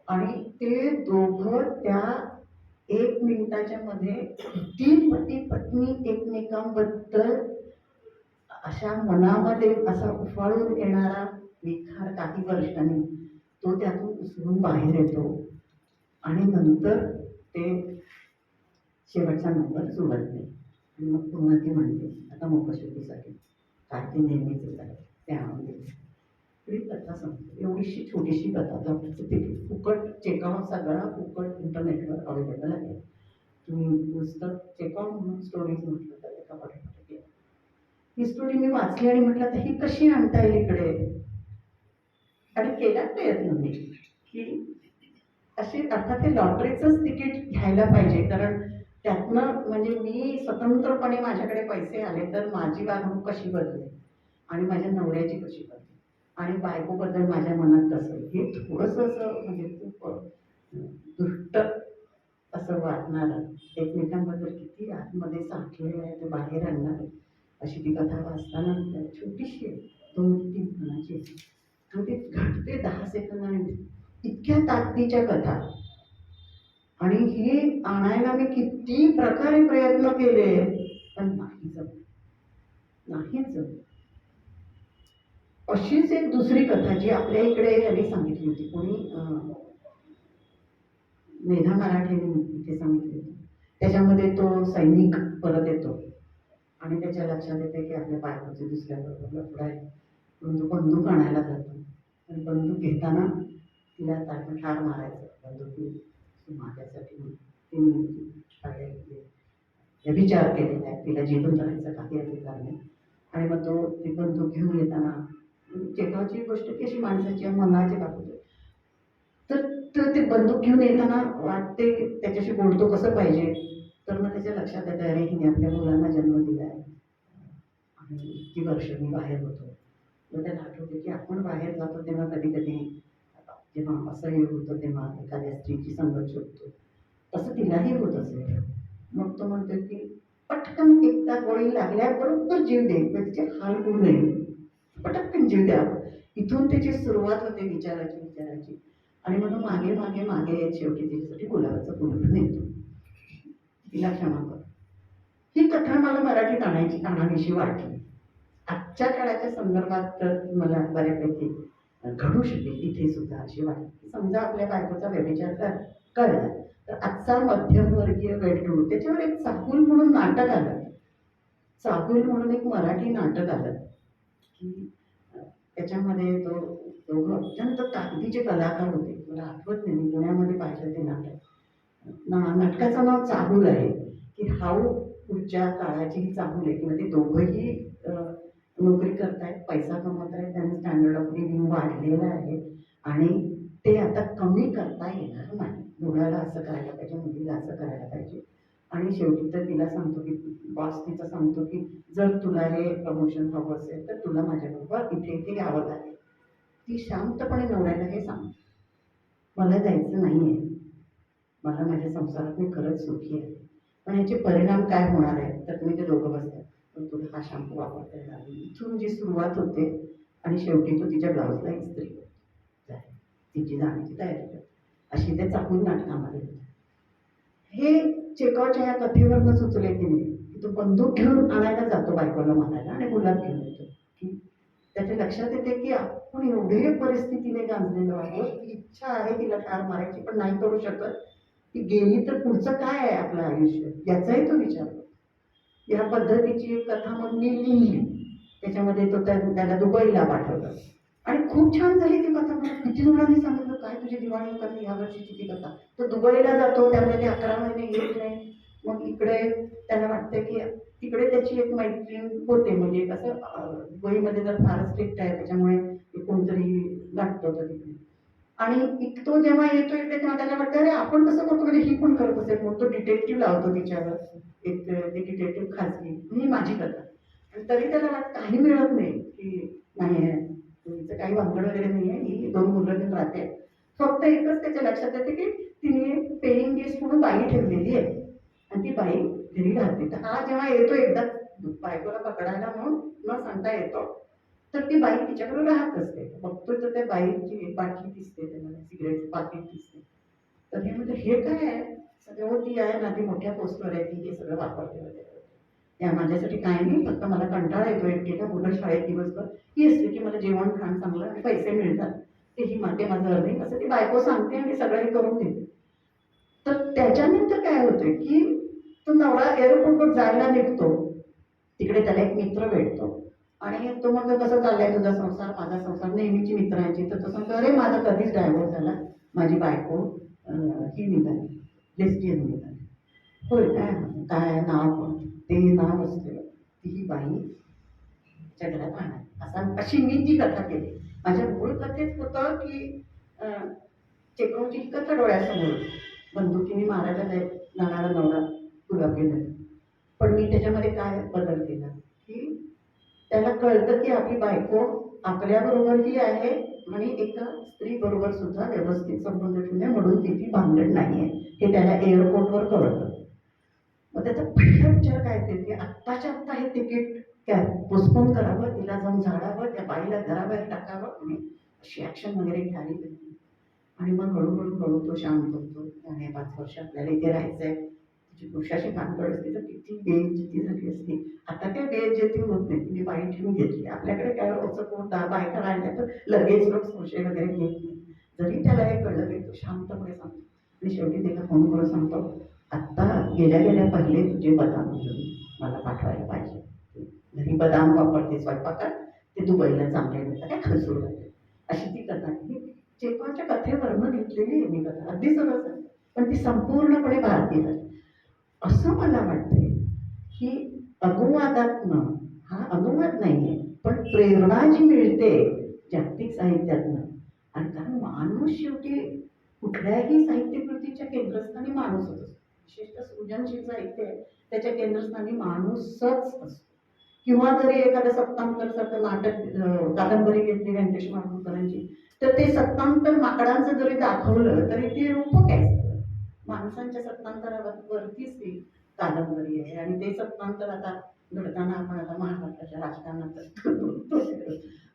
आणि ते दोघं त्या 1 मिनिटाच्या मध्ये किती पती पत्नी एकमेकांबद्दल अशा मनामध्ये असा उफाळून येणारा विखार काही वर्षांनी तो त्यातून उसळून बाहेर येतो. आणि नंतर ते शेवटचा नंबर जुळत नाही. आणि मग पुन्हा ती म्हणते, आता मुखशुद्धीसाठी काय ते नेहमीच आहे ते आणून देते. ही कथा सांगते, एवढीशी छोटीशी कथा. तिकीट फुकट, चेकआउट सगळा फुकट इंटरनेटवर अवेलेबल आहे. तुम्ही पुस्तक चेकआउट म्हणून स्टोरीज म्हटलं तर एका पाठोपाठ केलं. ही स्टोरी मी वाचली आणि म्हटलं तर ही कशी आणता येईल इकडे. आणि केला प्रयत्न मी की अशी, अर्थात ते लॉटरीचंच तिकीट घ्यायला पाहिजे, कारण त्यातनं म्हणजे मी स्वतंत्रपणे माझ्याकडे पैसे आले तर माझी वागणूक कशी बदलेल आणि माझ्या नवऱ्याची कशी बदलेल आणि बायकोबद्दल माझ्या मनात कसं, हे थोडंसं असं म्हणजे खूप दुष्ट असं वाटणारं, एकमेकांबद्दल किती आतमध्ये साठलेलं आहे ते बाहेर आणणार अशी ती कथा वाचताना छोटीशी 2-3 पानाची आणि ती घडते 10 सेकंदाने. इतक्या ताकदीच्या कथा. आणि ही आणायला मी किती प्रकारे प्रयत्न केले, पण नाहीच जमलं. अशीच एक दुसरी कथा जी आपल्या इकडे यांनी सांगितली होती, कोणी मेधा मराठेंनी इथे सांगितली होती. त्याच्यामध्ये तो सैनिक परत येतो आणि त्याच्या लक्षात येते की आपल्या बायकोचे दुसऱ्याबरोबर लफडा आहे. बंदूक आणायला जातो आणि बंदूक घेताना तिला ताटून ठार मारायचं. बंदूक माझ्यासाठी तिने व्यभिचार केलेला आहे, तिला जिवंत राहायचा काही अधिकार नाही. आणि मग तो ती बंदूक घेऊन येताना चेकाची गोष्ट की अशी माणसाच्या मनाची दाखवते. तर ते बंदूक घेऊन येताना वाटते त्याच्याशी बोलतो कसं पाहिजे. तर मग त्याच्या लक्षात येतं, अरे हिने आपल्या मुलांना जन्म दिला आहे आणि इतकी वर्ष मी बाहेर होतो. मग त्याला आठवते की आपण बाहेर जातो तेव्हा कधी कधी जेव्हा असह्य होतं तेव्हा एखाद्या स्त्रीची संगत शोधतो, तसं तिलाही होत असेल. मग तो म्हणतो की पटकन एकदा गोळी लागल्याबरोबर जीव देईल, पण तिचे हाल होऊ नये, पटकन जीव द्यावा. इथून त्याची सुरुवात होते विचाराची. आणि म्हणून मागे शेवटी तिच्यासाठी गुलाबाचं फुल नेतो, तिला क्षमा कर. ही कथा मला मराठीत आणावीशी वाटली. आजच्या काळाच्या संदर्भात तर मला बऱ्यापैकी घडू शकेल इथे सुद्धा अशी वाटते. समजा आपल्या बायकोचा व्यभिचार कळला तर आजचा मध्यमवर्गीय वेटूळ, त्याच्यावर एक चाहूल म्हणून नाटक आलं. चाहूल म्हणून एक मराठी नाटक आलं की त्याच्यामध्ये तो दोघं अत्यंत ताकदीचे कलाकार होते. मला आठवत नाही, मी पुण्यामध्ये पाहिलं ते नाटक. नाटकाचं नाव चाहूल आहे की हाऊ पुढच्या काळाची ही चाहूल आहे किंवा ते दोघंही नोकरी करतायत, पैसा कमवत आहेत, त्यांनी स्टँडर्ड ऑफ लिव्हिंग वाढलेलं आहे आणि ते आता कमी करता येणार नाही. मुलाला असं करायला पाहिजे, मुलीला असं करायला पाहिजे. आणि शेवटी तर तिला सांगतो की बॉस तिचा सांगतो की जर तुला हे प्रमोशन हवं असेल तर तुला माझ्याबरोबर इथे इथे यावं लागेल. ती शांतपणे नवऱ्याला हे सांगते, मला जायचं नाहीये, मला माझ्या संसारात मी खरंच सुखी आहे, पण याचे परिणाम काय होणार आहेत तर तुम्ही ते दोघं बसतात, पण तुला हा शॅम्पू वापरता येणार नाही. इथून जी सुरुवात होते आणि शेवटी तो तिच्या ब्लाऊजला इस्त्री करतो, तिची जाण्याची तयारी करते. अशी ते चाकून नाटकामध्ये होते. हे चेकॉच्या या कथेवरनं सुचले की नाही की तो बंदूक घेऊन आणायला जातो बायकोला मारायला आणि गुलाब घेऊन येतो की त्याच्या लक्षात येते की आपण एवढे परिस्थितीने गांजलेलो आहोत, इच्छा आहे तिला ठार मारायची पण नाही करू शकत. ती गेली तर पुढचं काय आहे आपलं आयुष्य याचाही तो विचार करतो. या पद्धतीची एक कथा मग मी लिहिली. त्याच्यामध्ये तो त्याला दुबईला पाठवलं आणि खूप छान झाली ती कथा. मला किती जणांनी सांगितलं काय तुझी दिवाळी कथा या वर्षीची ती कथा. तो दुबईला जातो, त्यामुळे ते 11 महिने येत नाही. मग इकडे त्याला वाटतं की तिकडे त्याची एक मैत्रीण होते, म्हणजे कसं दुबईमध्ये जर फार स्ट्रिक्ट आहे त्याच्यामुळे कोणतरी गाठत होतं तिकडे. आणि तो जेव्हा येतो इकडे तेव्हा त्याला वाटतं अरे आपण कसं करतो, म्हणजे ही पण करत असेल. मग तो डिटेक्टिव्ह लावतो तिच्यावर, एक ते डिटेक्टिव्ह खाजगी, ही माझी कथा. आणि तरी त्याला काही मिळत नाही की नाही तिचं काही भानगड वगैरे नाही आहे, ही 2 मुलं घेऊन राहते. फक्त एकच त्याच्या लक्षात येते की तिने पेइंग गेस्ट म्हणून बाई ठेवलेली आहे आणि ती बाई घरी राहते. तर हा जेव्हा येतो एकदा बायकोला पकडायला म्हणून न सांगता येतो, तर ती बाई तिच्याकडे राहत असते. बघतोय तर त्या बाईची बाटली दिसते, त्याला सिगरेट पाकिट दिसते. तर हे म्हणजे हे काय आहे, सगळं ती आहे ना, ती मोठ्या पोस्टवर आहे, ती हे सगळं वापरते वगैरे. त्या माझ्यासाठी काय नाही, फक्त मला कंटाळा येतो एकटीला, मुलं शाळेत दिवसभर ही असते की मला जेवण खाण चांगलं आणि पैसे मिळतात, तेही ते माझं अर्निंग असं ती बायको सांगते आणि सगळं हे करून देते. तर त्याच्यानंतर काय होतं की तो नवरा एअरपोर्टवर जायला निघतो, तिकडे त्याला एक मित्र भेटतो आणि तो म्हणतो कसं चाललाय तुझा संसार, माझा संसार, नेहमीची मित्रांची. तर तो सांगतो अरे माझा कधीच डायव्होर्स झाला, माझी बायको ही निघाली, लेस्बियन निघाली. होय काय, काय नाव पण ते नाव असते ती ही बाई तिच्या घरात राहणार, अशी मी ती कथा केली. माझ्या मूळ कथेत होतं की चेकवची कथा डोळ्यासमोर, बंदुकीने मारायला जाणारा नवरा गुलाब घेऊन. पण मी त्याच्यामध्ये काय बदल केला की त्याला कळतं की आपली बायको आपल्याबरोबरही आहे आणि एका स्त्री बरोबर सुद्धा व्यवस्थित संबंध ठेवणे म्हणून तिची भानगड नाहीये, हे त्याला एअरपोर्टवर कळतं. मग त्याचा पहिला विचार काय येते की आत्ताच्या आत्ता हे तिकीट काय पोस्टपोन करावं, तिला जाऊन झाडावं, त्या बाईला घराबाहेर टाकावं आणि अशी ऍक्शन वगैरे घ्यावी लागली. आणि मग हळूहळू हळू तो शांत होतो. आणि 5 वर्ष आपल्याला इथे राहायचंय. तिची पुरुषाची भानगड असते तर किती बेइज्जती झाली असती. आता काय बेइज्जती होत नाही, तिने बाई ठेवून घेतली. आपल्याकडे काय होतं, कोण बायका राहिल्या तर लगेच लोक संशय वगैरे घेत नाही. जरी त्याला हे कळलं तरी तो शांतपणे सांगतो आणि शेवटी त्याला फोन करून सांगतो, आत्ता गेल्या गेल्या पहिले तुझे बदाम घेऊन मला पाठवायला पाहिजे. घरी बदाम वापरते स्वयंपाकात, ते दुबईला चांगले मिळतात, काय खजूर वगैरे. अशी ती कथा ही चेकॉच्या कथेवरनं घेतलेली आहे मी कथा. अगदी सरळ आहे पण ती संपूर्णपणे भारतीय आहे. असं मला वाटतंय की अनुवादातनं, हा अनुवाद नाहीये पण प्रेरणा जी मिळते जागतिक साहित्यातनं. आणि कारण माणूस शेवटी कुठल्याही साहित्यकृतीच्या केंद्रस्थानी माणूसच असतो. विशेषतः सृजनशील साहित्य आहे त्याच्या केंद्रस्थानी माणूसच असतो. किंवा जरी एखादं सप्तांतर सारखं नाटक कादंबरी घेतली व्यंकटेश माडगूळकरांची, तर ते सत्तांतर माकडांचं जरी दाखवलं तरी ते रूपक आहे. माणसांच्या सत्तांतरावरतीच ती कादंबरी आहे आणि ते सत्तांतर आता घडताना आपण आता महाराष्ट्राच्या राजकारणात बघतो.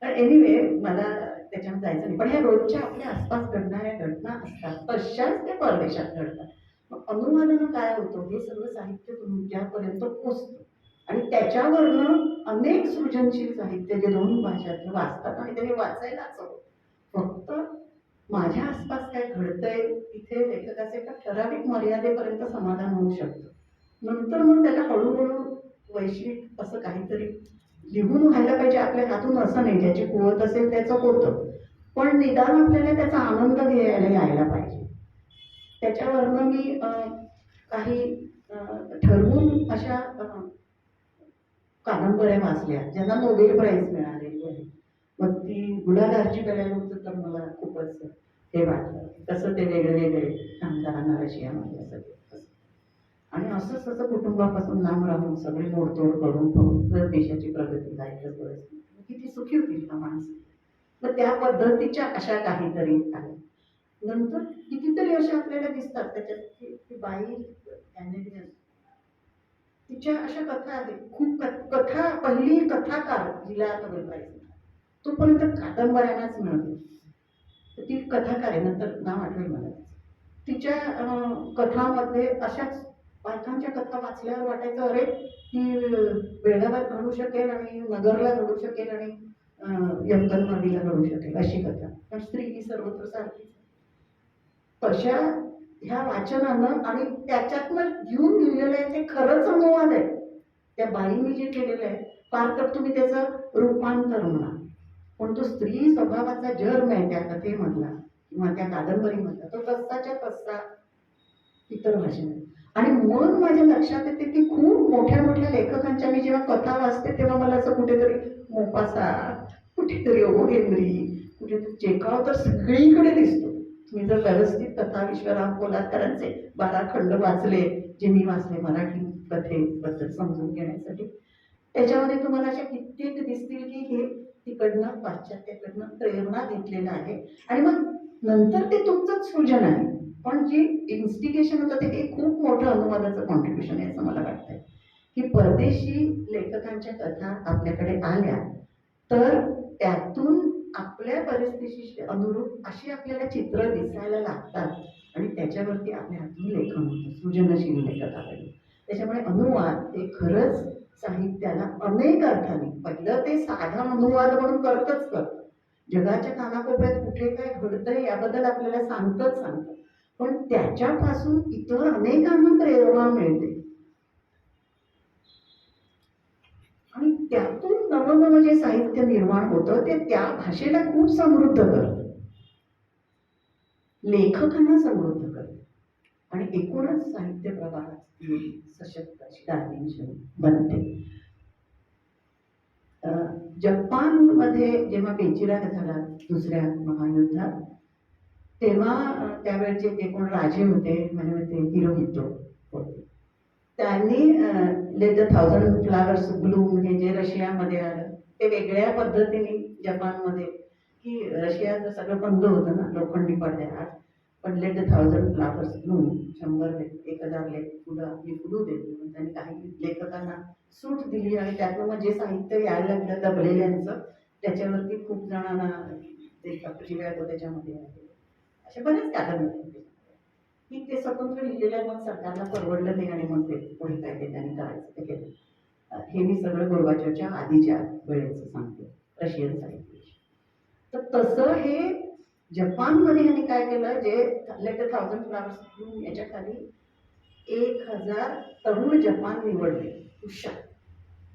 पण एनिवे मला त्याच्यात जायचं नाही. पण ह्या रोजच्या आपल्या आसपास घडणाऱ्या घटना असतात, तशाच त्या परदेशात घडतात. मग अनुवादानं काय होतं, हे सगळं साहित्य तुमच्यापर्यंत पोचतं आणि त्याच्यावरनं अनेक सृजनशील साहित्य जे 2 भाषातलं वाचतात आणि त्यांनी वाचायलाच हवं. फक्त माझ्या आसपास काय घडतंय तिथे लेखकाचे एका ठराविक मर्यादेपर्यंत समाधान होऊ शकतं. नंतर मग त्याला हळूहळू वैश्विक असं काहीतरी लिहून व्हायला पाहिजे आपल्या हातून, असं नाही. ज्याची कुवत असेल त्याचं होतं, पण निदान आपल्याला त्याचा आनंद घ्यायला यायला पाहिजे. त्याच्यावरनं मी काही ठरवून अशा कादंबऱ्या वाचल्या ज्यांना नोबेल प्राईज मिळालेली आहे. मग ती गुलाघारची बघायला होतं तर मला खूपच खूपच हे वाटलं कसं ते वेगळे वेगळे कामगारांना रशियामध्ये असं असं. आणि असंच असं कुटुंबापासून लांब राहून सगळी मोडतोड करून फक्त देशाची प्रगती जायचं परिस्थिती किती सुखी होती ना माणसं. मग त्या पद्धतीच्या अशा काहीतरी आल्या. नंतर कितीतरी अशा आपल्याला दिसतात त्याच्यात ती बाई कॅनेडियन तिच्या अशा कथा आहेत खूप कथा पहिली कथाकार जिला नोबेल प्राइज तोपर्यंत कादंबऱ्यांनाच मिळते. तर ती कथाकार आहे नंतर नाव आठवेल मला तिच्या कथामध्ये अशाच बायकांच्या कथा वाचल्यावर वाटायचं अरे ती बेळगावात घडू शकेल आणि नगरला घडू शकेल आणि यमकनवाडीला घडू शकेल अशी कथा. पण स्त्री ही सर्वत्र सारखीच. तशा ह्या वाचनानं आणि त्याच्यातनं घेऊन लिहिलेलं आहे ते खरंच अनुवाद आहे. त्या बाईंनी जे केलेलं आहे फार तर तुम्ही त्याचं रूपांतर म्हणा पण तो स्त्री स्वभावाचा जर्म आहे त्या कथेमधला किंवा त्या कादंबरीमधला तो तसाच्या तसा इतर भाषेमध्ये. आणि मग माझ्या लक्षात येते की खूप मोठ्या मोठ्या लेखकांच्या मी जेव्हा कथा वाचते तेव्हा मला असं कुठेतरी मोपासा कुठेतरी ओ हेनरी कुठेतरी चेकाव तर सगळीकडे दिसतो. तुम्ही जर व्यवस्थित कथा विश्वराम कोल्हाटकरांचे 12 खंड वाचले जे मी वाचले मराठी कथेबद्दल समजून घेण्यासाठी त्याच्यामध्ये तुम्हाला अशा कित्येक दिसतील की हे तिकडनं पाश्चात्याकडनं प्रेरणा घेतलेलं आहे आणि मग नंतर ते तुमचंच सृजन आहे. पण जे इन्स्टिगेशन होतं ते एक खूप मोठं अनुवादाचं कॉन्ट्रीब्युशन आहे असं मला वाटतंय की परदेशी लेखकांच्या कथा आपल्याकडे आल्या तर त्यातून आपल्या परिस्थितीशी अनुरूप अशी आपल्याला चित्र दिसायला लागतात आणि त्याच्यावरती आपल्या हातून लेखन होतं सृजनशील लेखकाकडे. त्याच्यामुळे अनुवाद हे खरंच साहित्याला अनेक अर्थाने पहिलं ते साधा अनुवाद म्हणून करतच करतं. जगाच्या कानाकोपऱ्यात कुठे काय घडतंय याबद्दल आपल्याला सांगतं पण त्याच्यापासून इतर अनेकांना प्रेरणा मिळते आणि त्यातून नवनवं जे साहित्य निर्माण होतं ते त्या भाषेला खूप समृद्ध करतं लेखकांना समृद्ध करतं आणि एकूणच साहित्य प्रवाहात सशक्त अशी डायमेन्शन बनते. जपानमध्ये जेव्हा बेचिराग झाला दुसऱ्या महायुद्धात तेव्हा त्यावेळचे जे कोण राजे होते म्हणजे ते हिरोहितो होते त्यांनी लेट द 1000 फ्लावर्स ब्लूम हे जे रशियामध्ये आलं ते वेगळ्या पद्धतीने जपानमध्ये की रशियाचं सगळं बंद होतं ना लोखंडी पडद्याआड पण लेट द 1000 फ्लावर्स ब्लूम 100 1000 फुलं आपली फुलू देते म्हणून त्यांनी काही लेखकांना सूट दिली आणि त्यातनं मग जे साहित्य यायला लागलं दबलेल्यांचं त्याच्यावरती खूप जणांना ते शिव्या त्याच्यामध्ये आहे अशा बऱ्याच कादंबऱ्या की ते स्वतंत्र लिहिलेलं मग सरकारला परवडलं नाही आणि मग ते पुढे काय ते त्यांनी करायचं ते केलं. हे मी सगळं गोर्बाचोवच्या आधीच्या वेळेचं सांगते रशियन साहित्य. तर तसं हे जपानमध्ये यांनी काय केलं जे लेट द 1000 फ्लावर्स याच्या खाली 1000 तरुण जपान निवडले हुशार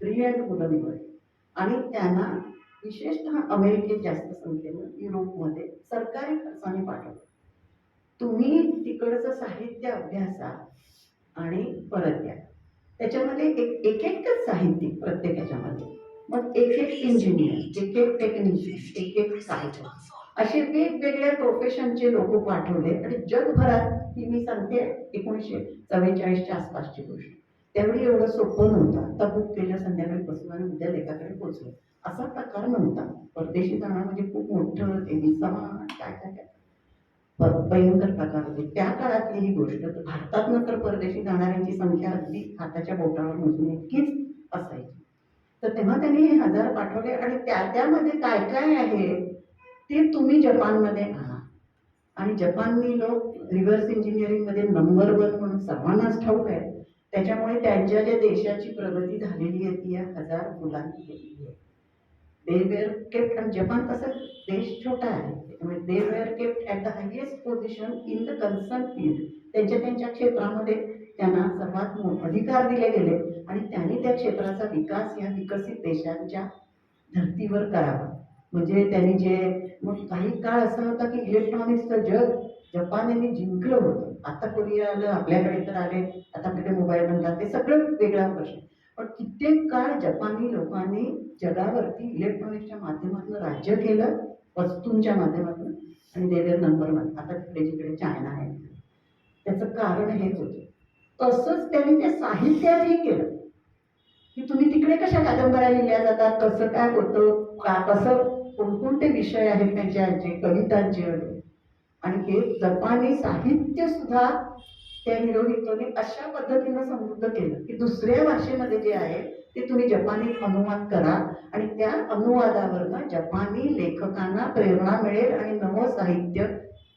ब्रिलियंट मुलं निवडले आणि त्यांना विशेषतः अमेरिकेत जास्त संख्येनं युरोपमध्ये सरकारी खर्चाने पाठवलं. तुम्ही तिकडचं साहित्य अभ्यासा आणि परत द्या. त्याच्यामध्ये एक एकच साहित्यिक प्रत्येकाच्यामध्ये मग एक इंजिनियर एक टेक्निशियन एक साहित्य असे वेगवेगळ्या प्रोफेशनचे लोक पाठवले आणि जगभरात ही मी सांगते 1944च्या आसपासची गोष्ट त्यावेळी एवढं सोपं नव्हतं. आता बुक केलं संध्याकाळी बसून आणि उद्या लेखाकडे पोचलो असा प्रकार नव्हता. परदेशी जाणं म्हणजे खूप मोठं ते विसा काय काय काय भयंकर प्रकार होते त्या काळातली ही गोष्ट. भारतात तर परदेशी जाणाऱ्यांची संख्या अगदी हाताच्या बोटावर मोजून इतकीच असायची. तर तेव्हा त्यांनी 1000 पाठवले आणि त्यामध्ये काय काय आहे ते तुम्ही जपानमध्ये आणा आणि जपाननी लोक रिव्हर्स इंजिनिअरिंग मध्ये नंबर 1 म्हणून सर्वांनाच ठाऊक आहे. त्याच्यामुळे त्यांच्या ज्या देशाची प्रगती झालेली आहे ती 1000 मुलांनी केलेली आहे. दे वेअर केप्ट आणि जपान कसं देश छोटा आहे त्यामुळे they were kept at the highest position in the concern field. त्यांच्या क्षेत्रामध्ये त्यांना सर्वात अधिकार दिले गेले आणि त्यांनी त्या क्षेत्राचा विकास या विकसित देशांच्या धर्तीवर करावा. म्हणजे त्यांनी जे मग काही काळ असा होता की इलेक्ट्रॉनिक्सचं जग जपान यांनी जिंकलं होतं. आता कोरिया आलं आपल्याकडे तर आले आता आपल्याकडे मोबाईल म्हणतात ते सगळं वेगळा प्रश्न. पण कित्येक काळ जपानी लोकांनी जगावरती इलेक्ट्रॉनिक्सच्या माध्यमातून राज्य केलं वस्तूंच्या माध्यमातून आणि दे वर नंबर 1. आता तिकडे जिकडे चायना आहे त्याचं कारण हे होतं. तसंच त्यांनी ते साहित्यातही केलं की तुम्ही तिकडे कशा कादंबऱ्या लिहिल्या जातात, कसं काय होतं, का कसं कोणकोणते विषय आहेत त्यांचे कवितांचे आणि हे जपानी साहित्य सुद्धा त्या हिरोहितोने अशा पद्धतीनं समृद्ध केलं की दुसऱ्या भाषेमध्ये जे आहे ते तुम्ही जपानी अनुवाद करा आणि त्या अनुवादावरनं जपानी लेखकांना प्रेरणा मिळेल आणि नवं साहित्य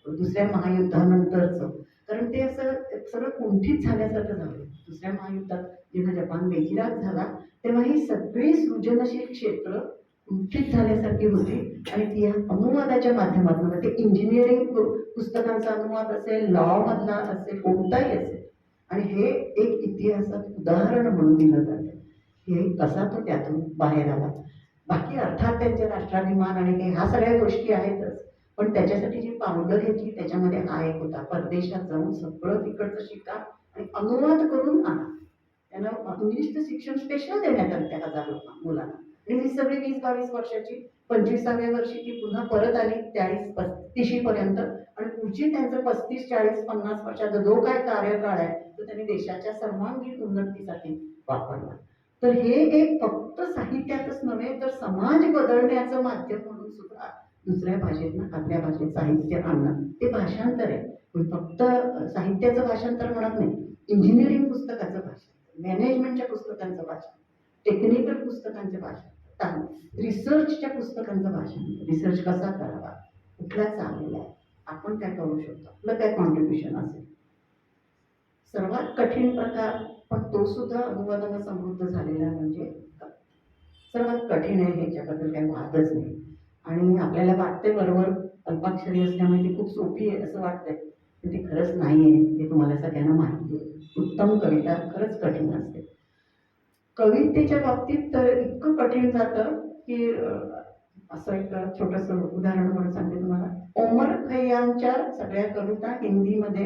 दुसऱ्या महायुद्धानंतरचं, कारण ते असं सगळं कुंठित झाल्यासारखं झालं. दुसऱ्या महायुद्धात जेव्हा जपान बेचिराख झाला तेव्हा ही सगळी सृजनशील क्षेत्र कुंठित झाल्यासारखी होती आणि ती अनुवादाच्या माध्यमातून, ते इंजिनिअरिंग पुस्तकांचा अनुवाद असेल, लॉ मधला असेल, कोणताही असेल, आणि हे एक इतिहासात उदाहरण म्हणून दिलं जातं. हे कसा तो त्यातून बाहेर आला. बाकी अर्थात त्यांचे राष्ट्राभिमान आणि हे ह्या सगळ्या गोष्टी आहेतच, पण त्याच्यासाठी जी पावलं घेतली त्याच्यामध्ये हा एक होता, परदेशात जाऊन सगळं तिकडचं शिका आणि अनुवाद करून आणा. त्यांना इंग्लिशचं शिक्षण स्पेशल देण्यात आलं त्या 1000 मुलांना. आणि ही सगळी 20-22 वर्षाची, 25व्या वर्षी ती पुन्हा परत आली 40-35 पर्यंत, आणि पुढची त्यांचं 35-40-50 वर्षाचा जो काय कार्यकाळ आहे तो त्यांनी देशाच्या सर्वांगीण उन्नतीसाठी वापरला. तर हे एक फक्त साहित्यातच नव्हे तर समाज बदलण्याचं माध्यम म्हणून सुद्धा दुसऱ्या भाषेतनं आपल्या भाषेत साहित्य आणणं, ते भाषांतर आहे. पण फक्त साहित्याचं भाषांतर म्हणत नाही, इंजिनिअरिंग पुस्तकाचं भाषांतर, मॅनेजमेंटच्या पुस्तकांचं भाषांतर, टेक्निकल पुस्तकांचं भाषांतर, रिसर्चच्या पुस्तकांचं भाषांतर, रिसर्च कसा करावा, कुठला चाललेला आहे, आपण काय करू शकतो, आपलं काय कॉन्ट्रीब्युशन असेल. सर्वात कठीण प्रकार, पण तो सुद्धा अनुवादानं समृद्ध झालेला म्हणजे सर्वात कठीण आहे, ह्याच्याबद्दल काही वादच नाही. आणि आपल्याला वाटते बरोबर अल्पाक्षरी असल्यामुळे ती खूप सोपी आहे असं वाटतंय, पण ती खरंच नाही आहे, हे तुम्हाला सगळ्यांना माहिती आहे. उत्तम कविता खरंच कठीण असते. कवितेच्या बाबतीत तर इतकं कठीण जातं की असं एक छोटंसं उदाहरण म्हणून सांगते तुम्हाला. ओमर खय्यामच्या सगळ्या कविता हिंदीमध्ये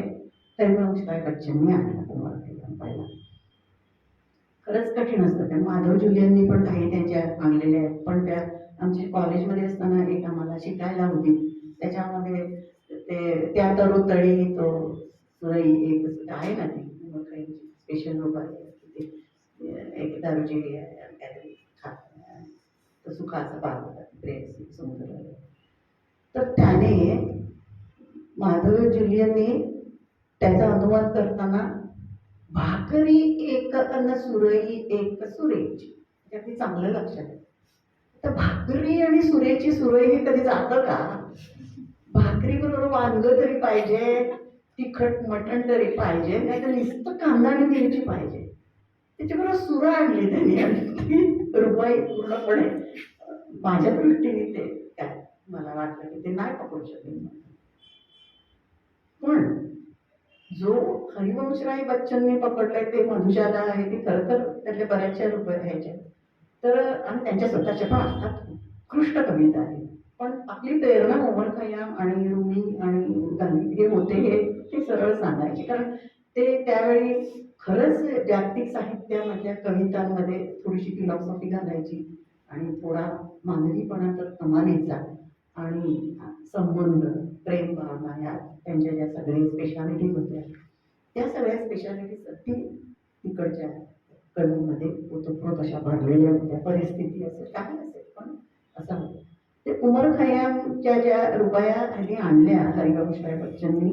हरिवंशराय बच्चननी आणल्या. ओमर खय्याम पहिला खरंच कठीण असतं. त्या माधव जुलियननी पण काही त्यांच्या आणलेल्या आहेत, पण त्या आमच्या कॉलेजमध्ये असताना एक आम्हाला शिकायला होती, त्याच्यामध्ये ते त्या तरोतळी तो सुरई एक आहे ना, ती ओमर खय्यामची स्पेशल रूप आहे. एक दारूची काहीतरी खात सुखाचा भाग होता, प्रेयसी सुंदर. तर त्याने माधव जुलियनने त्याचा अनुवाद करताना भाकरी एक अन सुरई एक सुरेची, त्याची चांगलं लक्षात आहे. तर भाकरी आणि सुरेची, सुरई हे कधी जातं का? भाकरी बरोबर वांग तरी पाहिजे, तिखट मटण तरी पाहिजे, नाही तर नुसतं कांदा आणि मिरची पाहिजे. त्याच्याबरोबर सुरं आणली त्यांनी आणि रुबाई पूर्णपणे माझ्या दृष्टीने ते काय मला वाटलं की ते नाही पकडू शकेल. पण जो हरिवंशराय बच्चनने पकडलाय ते मधुजादा आहे, ती खरं तर त्यातल्या बऱ्याचशा रुपये घ्यायच्या तर, आणि त्यांच्या स्वतःच्या पण अर्थात उत्कृष्ट कविता आहे. पण आपली प्रेरणा ओमर खय्याम आणि रुमी आणि गांधी हे होते, हे ते सरळ सांगायचे, कारण ते त्यावेळी खरंच जागतिक साहित्यामधल्या कवितांमध्ये थोडीशी फिलॉसॉफी घालायची आणि थोडा मानवीपणा तर कमालीचा, आणि संबंध, प्रेम भावना, या त्यांच्या ज्या सगळ्या स्पेशालिटीज होत्या त्या सगळ्या स्पेशालिटीज ती तिकडच्या कवीमध्ये ओतप्रोत अशा भरलेल्या होत्या. परिस्थिती असेल काही असेल, पण असं होतं. ते उमर खय्यामच्या ज्या रुबाया त्यांनी आणल्या हरिवंशराय बच्चननी,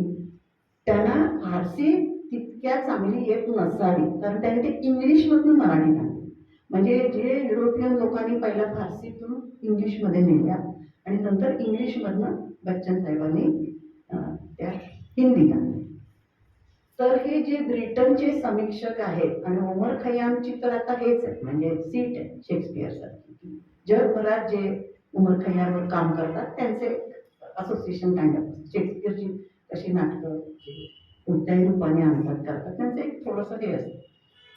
त्यांना फारसी तितक्या चांगली येत नसावी, कारण त्यांनी ते इंग्लिशमधून मराठीत आणली. म्हणजे जे युरोपियन लोकांनी पहिला फारसीतून इंग्लिशमध्ये नेल्या आणि नंतर इंग्लिशमधनं बच्चन साहेबांनी त्या हिंदीत आणल्या. तर हे जे ब्रिटनचे समीक्षक आहेत, आणि ओमर खय्यामची तर आता हेच आहे, म्हणजे सीट आहे शेक्सपियरसारखी. जगभरात जे ओमर खय्यामवर काम करतात त्यांचे असोसिएशन काइंड ऑफ, शेक्सपियरची कशी नाटकं कोणत्याही रूपाने आणतात करतात, त्यांचं एक थोडंसं हे असतं,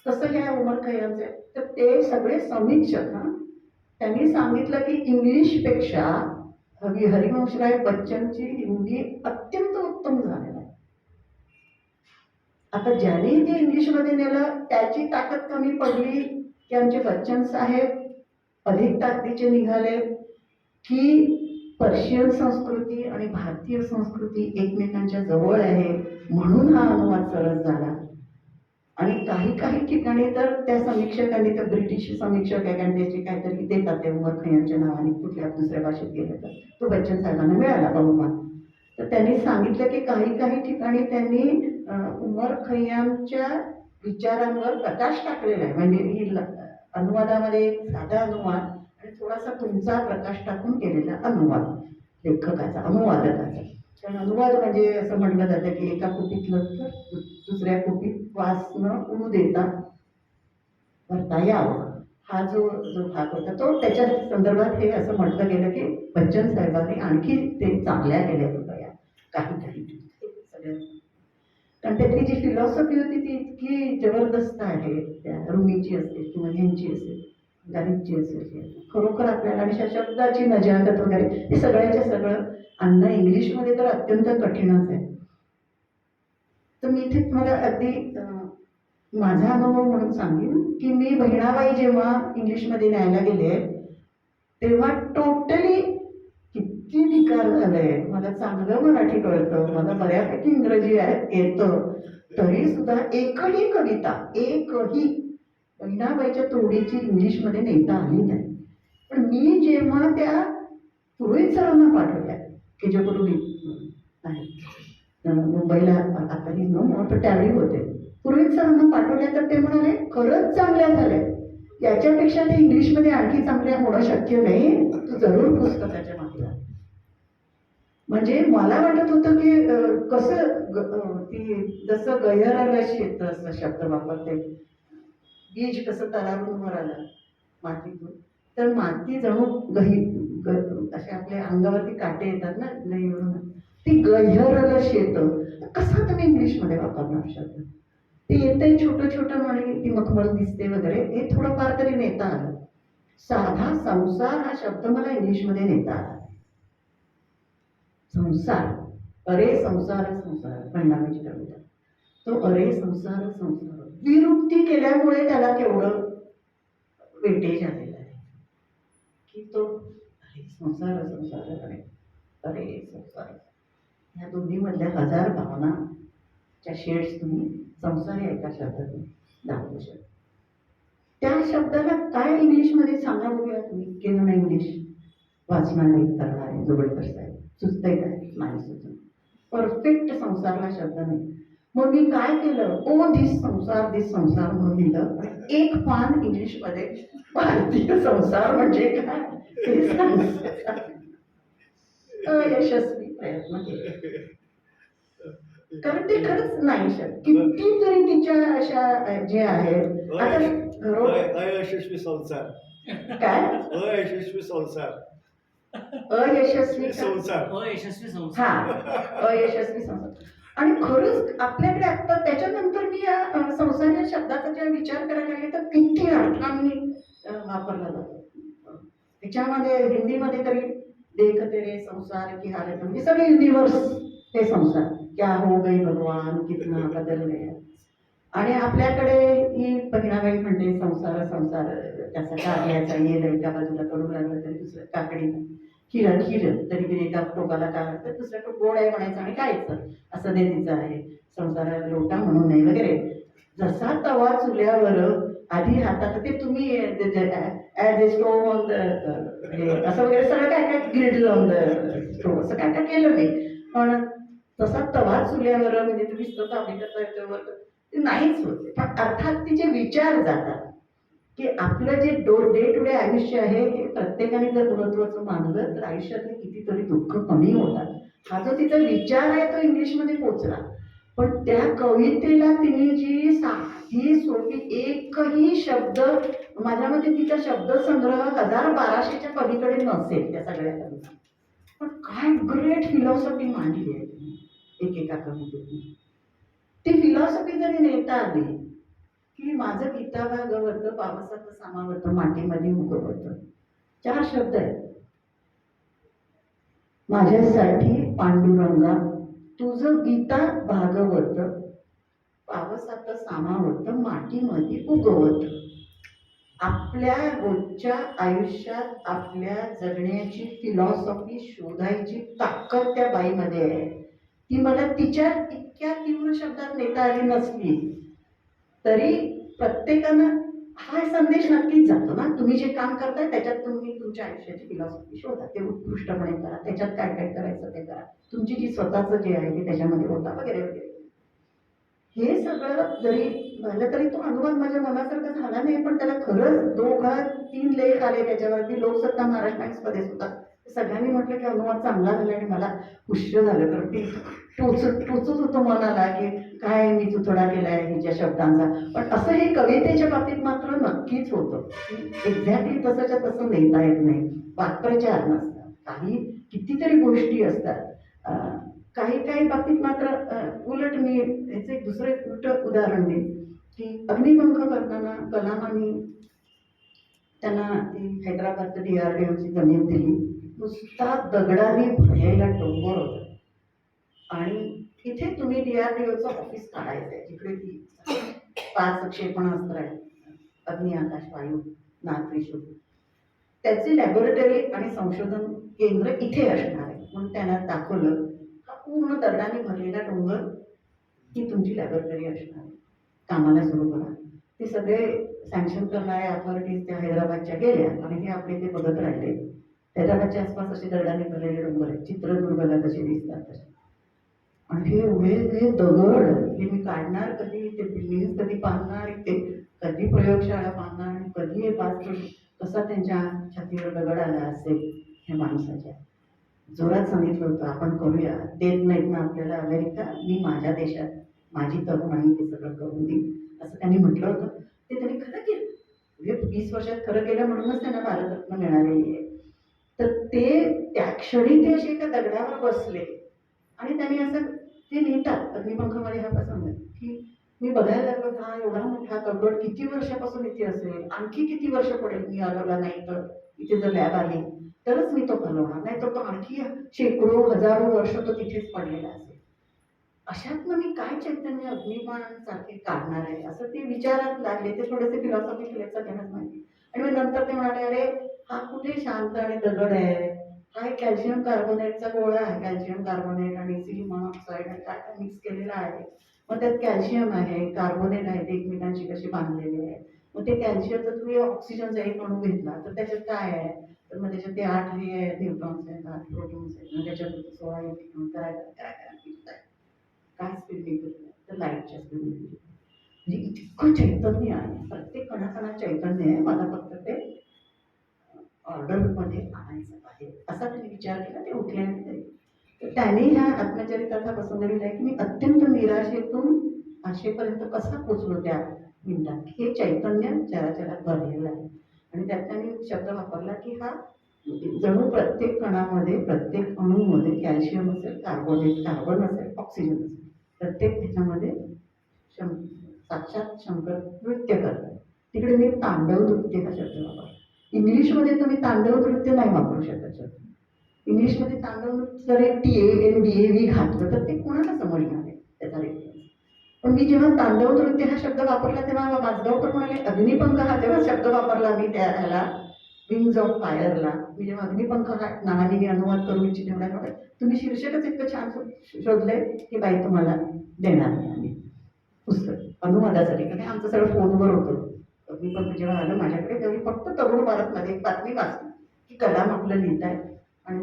तसं ह्या ओमर खय्यामचे. तर ते सगळे समीक्षक त्यांनी सांगितलं की इंग्लिशपेक्षा हरिवंशराय बच्चनची हिंदी अत्यंत उत्तम झालेला आहे. आता ज्याने ते इंग्लिशमध्ये नेलं त्याची ताकद कमी पडली की आमचे बच्चन साहेब अधिक ताकदीचे निघाले, की पर्शियन संस्कृती आणि भारतीय संस्कृती एकमेकांच्या जवळ आहे म्हणून हा अनुवाद सरस झाला. आणि काही काही ठिकाणी तर त्या समीक्षकांनी, त्या ब्रिटिश समीक्षक आहे आणि त्याचे काहीतरी देतात ते उमर खय्यामच्या नावाने, कुठल्या दुसऱ्या भाषेत गेलं तर तो बच्चन साहेबांना मिळाला बहुमान. तर त्यांनी सांगितलं की काही काही ठिकाणी त्यांनी उमर खय्यामच्या विचारांवर प्रकाश टाकलेला आहे. म्हणजे ही अनुवादामध्ये एक साधा अनुवाद आणि थोडासा तुमचा प्रकाश टाकून केलेला अनुवाद लेखकाचा, अनुवादकाचा. कारण अनुवाद म्हणजे असं म्हटलं जातं की एका कुपीतलं दुसऱ्या कुपीत वास न उडू देता भरता यावं. हा जो जो भाग होता तो त्याच्या संदर्भात हे असं म्हटलं गेलं की बच्चन साहेबांनी आणखी ते चांगल्या केल्या होत्या या काही काही सगळ्या. कारण त्यातली जी फिलॉसॉफी होती ती इतकी जबरदस्त आहे, त्या रुमीची असेल किंवा ह्यांची असेल, गरीबची असेल, खरोखर आपल्याला आणि शब्दाची नजाकत वगैरे हे सगळ्याच्या सगळं आणणं इंग्लिशमध्ये तर अत्यंत कठीणच आहे. तर मी इथे तुम्हाला अगदी माझा अनुभव म्हणून सांगेन की मी बहिणाबाई जेव्हा इंग्लिशमध्ये न्यायला गेले तेव्हा टोटली किती विकार झालंय. मला चांगलं मराठी कळतं, मला बऱ्यापैकी इंग्रजी येतं, तरी सुद्धा एकही कविता, एकही बहिणाबाईच्या तोडीची इंग्लिशमध्ये नेता आली नाही. पण मी जेव्हा त्या पुरोहित सरांना पाठवल्या की जे गुरु आहे मुंबईला, आता ही नो मोर पण त्यावेळी होते, पुरोहित सरांना पाठवल्या तर ते म्हणाले खरंच चांगल्या झाल्या, याच्यापेक्षा ते इंग्लिशमध्ये आणखी चांगल्या होणं शक्य नाही, तू जरूर पुस्तकाच्या मागे लाग. म्हणजे मला वाटत होतं की कसं ती जसं गैराला शेत असं शब्द वापरते, बीज कसं तलावरून वर आलं मातीतून, तर माती जणू असे आपल्या अंगावरती काटे येतात ना गहीवरून, ती गह्यरल शेत कसा तुम्ही इंग्लिशमध्ये वापरणार शब्द. ते येतंय छोटं छोटं म्हणे ती मखमल दिसते वगैरे, हे थोडंफार तरी नेता आलं. साधा संसार हा शब्द मला इंग्लिशमध्ये नेता आला. संसार, अरे संसार संसार, बहिणाबाईची कविता, तो अरे संसार संसार विरुक्ती केल्यामुळे त्याला केवढं वेटेज आलेलं आहे की तो अरे संसार संसार, अरे अरे संसार, ह्या दोन्ही मधल्या हजार भावनाच्या शेड्स तुम्ही संसार या एका शब्दातून दाखवू शकता. त्या शब्दाला काय इंग्लिशमध्ये सांगा बघूया तुम्ही, केलं इंग्लिश वाचणारे करणारे जोगळेकर साहेब, सुचतंय काय? नाही सुचत. परफेक्ट संसारला शब्द नाही. मग मी काय केलं, ओ धिस संसार म्हणून लिहिलं. एक पान इंग्लिशमध्ये भारतीय संसार म्हणजे काय हे यशस्वी प्रयत्न केले. कारण ते खरंच नाही शक्य. कितीतरी तिच्या अशा जे आहेत आता अयशस्वी संसार, काय अयशस्वी संसार, अयशस्वी संसार, अयशस्वी संसार, हा अयशस्वी संसार. आणि खरंच आपल्याकडे आता त्याच्यानंतर मी या संसार या शब्दाचा जेव्हा विचार करायला लागले तर किती अर्थांनी वापरला जातो. त्याच्यामध्ये हिंदीमध्ये तरी देखते रे संसार की हालत, म्हणजे सगळे युनिवर्स हे संसार, क्या हो गई भगवान कितना बदल गया. आणि आपल्याकडे ही बहिणाबाई म्हणते संसार संसार, त्याचा काढल्याचा येल एका बाजूला करू लागलं तरी दुसरं काकडी खीर तरी एका टोकाला काय तर दुसऱ्या टोक गोड आहे म्हणायचं आणि खायचं, असं ते तिचं आहे. संसाराला लोटा म्हणू नये वगैरे. जसा तवा चुल्यावर आधी हातात ते तुम्ही as a stove on the असं वगैरे सगळं काय काय ग्रिड ऑन द स्टोव असं काय काय केलं नाही, पण तसा तवा चुल्यावर म्हणजे तुम्ही स्वतः त्याच्यावर नाहीच होते. पण अर्थात तिचे विचार जातात की आपलं जे डे टू डे आयुष्य आहे हे प्रत्येकाने जर महत्वाचं मानलं तर आयुष्यातले कितीतरी दुःख कमी होतात. हा जो तिचा विचार आहे तो इंग्लिशमध्ये पोचला. पण त्या कवितेला तिने जी साधी सोपी एकही शब्द, माझ्या मते तिचा शब्दसंग्रह 1200च्या पलीकडे नसेल त्या सगळ्या कविता, पण काय ग्रेट फिलॉसॉफी मांडली आहे तिने एकेका कवितेतून. ती फिलॉसॉफी जरी नेता आली की माझं गीता भागवत पावसाचं सामावत मातीमध्ये उगवत, 4 शब्द आहेत. माझ्यासाठी पांडुरंगा तुझं गीता भागवत पावसात सामावत मातीमध्ये उगवत. आपल्या रोजच्या आयुष्यात आपल्या जगण्याची फिलॉसॉफी शोधायची ताकद त्या बाईमध्ये आहे. ती मला तिच्या इतक्या तीव्र शब्दात नेता आली नसली तरी प्रत्येकानं हा संदेश नक्कीच जातो ना. तुम्ही जे काम करताय त्याच्यात तुम्ही तुमच्या आयुष्याची फिलॉसॉफी शोधा, ते उत्कृष्टपणे करा, त्याच्यात काय काय करायचं ते करा, तुमची जी स्वतःचं जे आहे ते त्याच्यामध्ये होता वगैरे वगैरे. हे सगळं जरी झालं तरी तो अनुवाद माझ्या मनासारखा झाला नाही, पण त्याला खरंच 2-3 लेख आले त्याच्यावरती. लोकसत्ता महाराष्ट्र टाइम्समध्ये सुद्धा सगळ्यांनी म्हटलं की अनुवाद चांगला झाला आणि मला खुश झालं, कारण ती टोचत होतं मनाला की काय मी तुथडा केलाय हिच्या शब्दांचा. पण असं हे कवितेच्या बाबतीत मात्र नक्कीच होतं की एक्झॅक्टली तसंच्या तसं लिहिता येत नाही, वाक्प्रचार नसतात, काही कितीतरी गोष्टी असतात. काही काही बाबतीत मात्र उलट मी याचं एक दुसरं उलट उदाहरण देईन की अग्निपंख करताना कलामांनी त्यांना ती हैदराबादचं DRDOची जमीन दिली. नुसता दगडाने भरलेला डोंगर होता आणि तिथे तुम्ही DRDOचं ऑफिस काढायचं आहे, जिकडे ती 5 क्षेपणास्त्र आहेत, अग्नी, आकाश, वायू, नाग, त्रिशूल. त्याची लॅबोरेटरी आणि संशोधन केंद्र इथे असणार आहे म्हणून त्यांना दाखवलं. हा पूर्ण दगडाने भरलेला डोंगर ही तुमची लॅबोरेटरी असणार आहे, कामाला सुरू करा. ते सगळे सँक्शन करणाऱ्या अथॉरिटीज त्या हैदराबादच्या गेल्या आणि हे आपले ते बघत राहिले. हैदराबादच्या आसपास असे दगडाने भरलेले डोंगर आहेत, चित्रदुर्गला कसे दिसतात तसे. आणि हे एवढे हे दगड हे मी काढणार कधी, ते बिल्डिंग कधी बांधणार, ते कधी प्रयोगशाळा बांधणार आणि कधी हे बांधतो, कसा त्यांच्या छातीवर दगड आला असेल हे माणसाच्या. जोरात सांगितलं होतं आपण करूया, देत नाहीत ना आपल्याला अमेरिका, मी माझ्या देशात माझी तरुणाई हे सगळं करून देईल असं त्यांनी म्हटलं होतं. ते त्यांनी खरं केलं, म्हणजे 20 वर्षात खरं केलं म्हणूनच त्यांना भारतरत्न मिळालेली आहे. तर ते त्या क्षणी ते असे एका दगडावर बसले आणि त्यांनी असं ते लिहितात अग्निपंखमध्ये हा प्रसंग की मी बघायला लागलो हा एवढा मोठा दगड किती वर्षापासून इथे असेल, आणखी किती वर्ष पडेल मी आलेला नाही तर इथे जर लॅब आली तरच मी तो हलवणार, नाही तर तो आणखी शेकडो हजारो वर्ष तो तिथेच पडलेला असेल. अशातनं मी काय चैतन्य अग्निबाणांसारखे काढणार आहे असं ते विचारात लागले. ते थोडेसे फिलॉसॉफिकल याचा घेणंच माहिती. आणि मग नंतर ते म्हणाले अरे हा कुठे शांत आणि दगड आहे, हा एक कॅल्शियम कार्बोनेटचा गोळा आहे, कॅल्शियम कार्बोनेट आणि सिलिकॉन ऑक्साईड आणि काय मिक्स केलेला आहे. मग त्यात कॅल्शियम आहे, कार्बोनेट आहे, ते एकमेकांशी कसे बांधलेले आहे. मग ते कॅल्शियम जर तुम्ही ऑक्सिजनचा एक अणू घेतला तर त्याच्यात काय आहे, तर मग त्याच्यात ते 8 हे न्यूट्रॉन्स आहेत, 8 प्रोटॉन्स आहेत, मग त्याच्यात 16 इलेक्ट्रॉन करायला काय काय स्पीडने फिरलं तर लाईटच्या स्पीडने फिरलं. म्हणजे इतकं चैतन्य आहे, प्रत्येक कणाकणात चैतन्य आहे, मला फक्त ते ऑर्डरमध्ये आणायचं आहे असा त्यांनी विचार केला. ते उठले आणि ते तर त्यांनी ह्या आत्मचरित्राचा प्रसंग लिहिलाय की मी अत्यंत निराशेतून आशेपर्यंत कसा पोचलो त्या मिनिटात, हे चैतन्य चराचरात भरलेलं आहे. आणि त्यात त्यांनी शब्द वापरला की हा जणू प्रत्येक कणामध्ये प्रत्येक अणूमध्ये कॅल्शियम असेल, कार्बन असेल, ऑक्सिजन असेल, प्रत्येक ह्याच्यामध्ये साक्षात शंकर नृत्य करतात. तिकडे मी तांडव नृत्य हा शब्द वापरला. इंग्लिशमध्ये तुम्ही तांडव नृत्य नाही वापरू शकत शब्द. इंग्लिशमध्ये तांडव नृत्य जर एक TANDAV घातलं तर ते कोणाला समजणार आहे त्याचा रेफरन्स. पण मी जेव्हा तांडव नृत्य हा शब्द वापरला तेव्हा माझगावकर म्हणाले अग्निपंख हा जेव्हा शब्द वापरला मी त्या ह्याला विंग्स ऑफ फायरला, मी जेव्हा अग्निपंख हा नावाने मी अनुवाद करू इच्छिते म्हणाले तुम्ही शीर्षकच इतकं छान शोधलंय की बाई तुम्हाला देणार नाही आम्ही पुस्तक अनुवादासाठी. कारण आमचं सगळं फोनवर होतं. अग्निपंख जेव्हा आलं माझ्याकडे तेव्हा फक्त तरुण भारतमध्ये एक बातमी वाचली की कलाम आपलं लिहित आहे आणि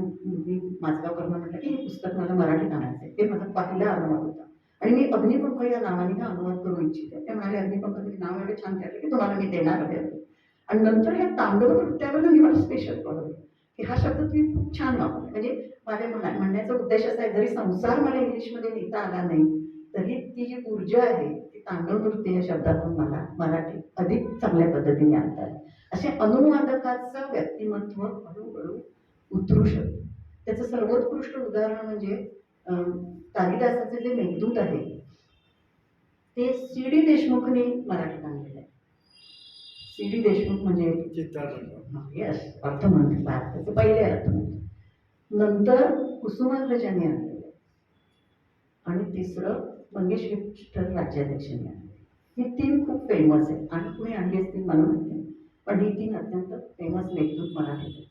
मी माझगावकरांना म्हटलं की हे पुस्तक मला मराठीत आणायचं आहे. ते माझा पहिला अनुवाद होता आणि मी अग्निपंख या नावाने हा अनुवाद करू इच्छिते. ते म्हणाले अग्निपंख तुम्ही नाव एवढं छान ठरलं की तुम्हाला मी देणार आहे. आणि नंतर ह्या तांडव नृत्यावर मी मला स्पेशल पडवलं की हा शब्द तुम्ही खूप छान वापरला. म्हणजे माझ्या म्हणण्याचा उद्देश असा आहे, जरी संसार मला इंग्लिशमध्ये लिहिता आला नाही तरी ती जी ऊर्जा आहे ती तांडव नृत्य या शब्दातून मला मराठीत अधिक चांगल्या पद्धतीने आणता आली. असे अनुवादकाचं व्यक्तिमत्व हळूहळू उतरू शकतं. त्याचं सर्वोत्कृष्ट उदाहरण म्हणजे कालिदासाचे जे मेघदूत आहे ते CD देशमुखने मराठीत आणलेलं आहे. CD देशमुख म्हणजे यस अर्थमंत्री, भारताचे पहिले अर्थमंत्री. नंतर कुसुमाग्रजांनी आणलेलं आणि तिसरं मंगेश विठ्ठल राज्याध्यक्षांनी आणलेलं. ही 3 खूप फेमस आहेत आणि कुणी आणली असतील मला माहिती नाही. पण ही तीन अत्यंत फेमस मेघदूत मराठीत.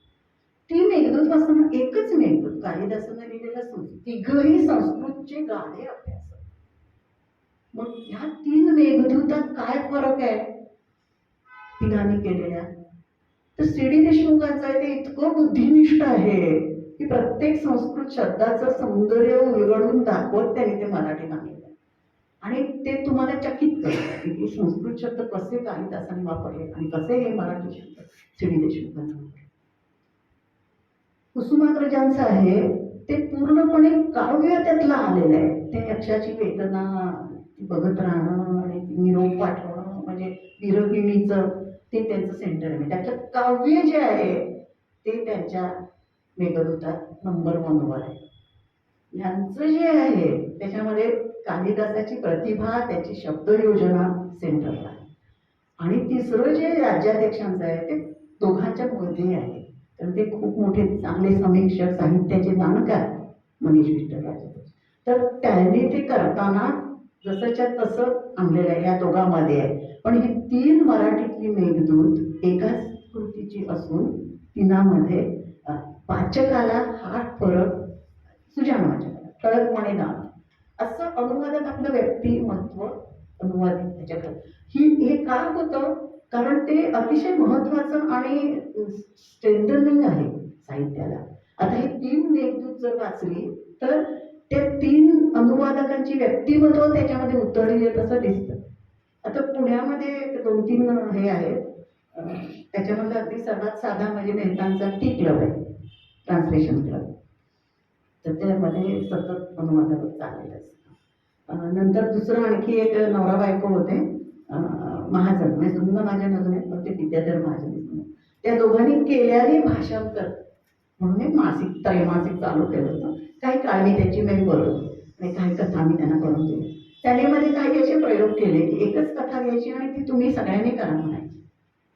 ती मेघदूत वाचताना एकच मेघदूत कालिदासानं लिहिलेला संस्कृत, तिघही संस्कृतचे गाढे अभ्यास. मग ह्या तीन मेघदूतात काय फरक आहे तिघांनी केलेल्या? तर सी डी देशमुखांचं आहे ते इतकं बुद्धिनिष्ठ आहे की प्रत्येक संस्कृत शब्दाचं सौंदर्य उलगडून दाखवत त्यांनी ते मराठीत आणलेलं आहे. आणि ते तुम्हाला चकित करतात की संस्कृत शब्द कसे कालिदासाने वापरले आणि कसे हे मराठी शब्द सी डी देशमुखांनी वापरले. कुसुमाग्रजांचं आहे ते पूर्णपणे काव्य त्यातलं आलेलं आहे. ते यक्षाची वेदना बघत राहणं आणि निरोप पाठवणं म्हणजे विरहिणीचं ते त्यांचं सेंटर आहे. त्यातलं काव्य जे आहे ते त्यांच्या मेघदूतात नंबर 1 वर आहे. यांचं जे आहे त्याच्यामध्ये कालिदासाची प्रतिभा, त्याची शब्दयोजना सेंटरला आहे. आणि तिसरं जे राज्याध्यक्षांचं आहे ते दोघांच्या मध्ये आहे. तर ते खूप मोठे चांगले समीक्षक, साहित्याचे जाणकार मनीष विठ्ठल राज्याध्यक्ष. तर त्यांनी ते करताना जसंच्या तसं आणलेलं आहे, या दोघांमध्ये आहे. पण ही तीन मराठीतली मेघदूत एकाच कृतीची असून तिनामध्ये वाचकाला हा फरक, सुजाण वाचकाला ठळकपणे जाणवतो. असं अनुवादात आपलं व्यक्तिमत्व अनुवादित त्याच्याकडे हे का होतं? कारण ते अतिशय महत्वाचं आणि स्ट्रेंथनिंग आहे साहित्याला. आता ही तीन मेघदूत जर वाचली तर त्या तीन अनुवादकांची व्यक्तिमत्व त्याच्यामध्ये उतरली तसं दिसतं. आता पुण्यामध्ये 2-3 हे आहेत, त्याच्यामध्ये अगदी सर्वात साधा म्हणजे मेहतांचा टी क्लब आहे, ट्रान्सलेशन क्लब. तर त्यामध्ये सतत अनुवादावर चाललेलं असतं. नंतर दुसरं आणखी एक नवरा बायको होते, महाजन म्हणजे जुन्न माझ्या नजरेत पण ते विद्याधर महाजन. त्या दोघांनी केल्याने भाषांतर म्हणून एक मासिक, त्रैमासिक चालू केलं होतं. काही काळ मी त्याची मेंबर होते आणि काही कथा मी त्यांना करून दिली. त्यामध्ये काही असे प्रयोग केले की एकच कथा घ्यायची आणि ती तुम्ही सगळ्यांनी करा म्हणायची,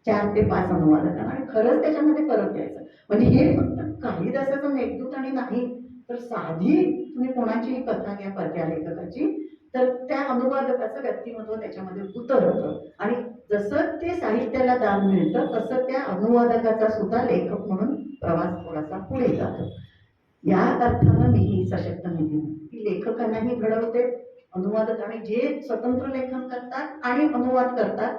4 ते 5 अनुवाद करा आणि खरंच त्याच्यामध्ये फरक द्यायचा. म्हणजे हे फक्त कालिदासाचं मेघदूत आणि नाही तर साधी तुम्ही कोणाचीही कथा घ्या परक्या लेखकाची, तर त्या अनुवादकाचं व्यक्तिमत्व त्याच्यामध्ये उतरतं आणि जसं ते साहित्याला दान मिळतं तसं त्या अनुवादकाचा सुद्धा लेखक म्हणून प्रवास थोडासा पुढे जातो. या अर्थानं मी ही सशक्त नीती की लेखकांनाही घडवते, अनुवादक आणि जे स्वतंत्र लेखन करतात आणि अनुवाद करतात.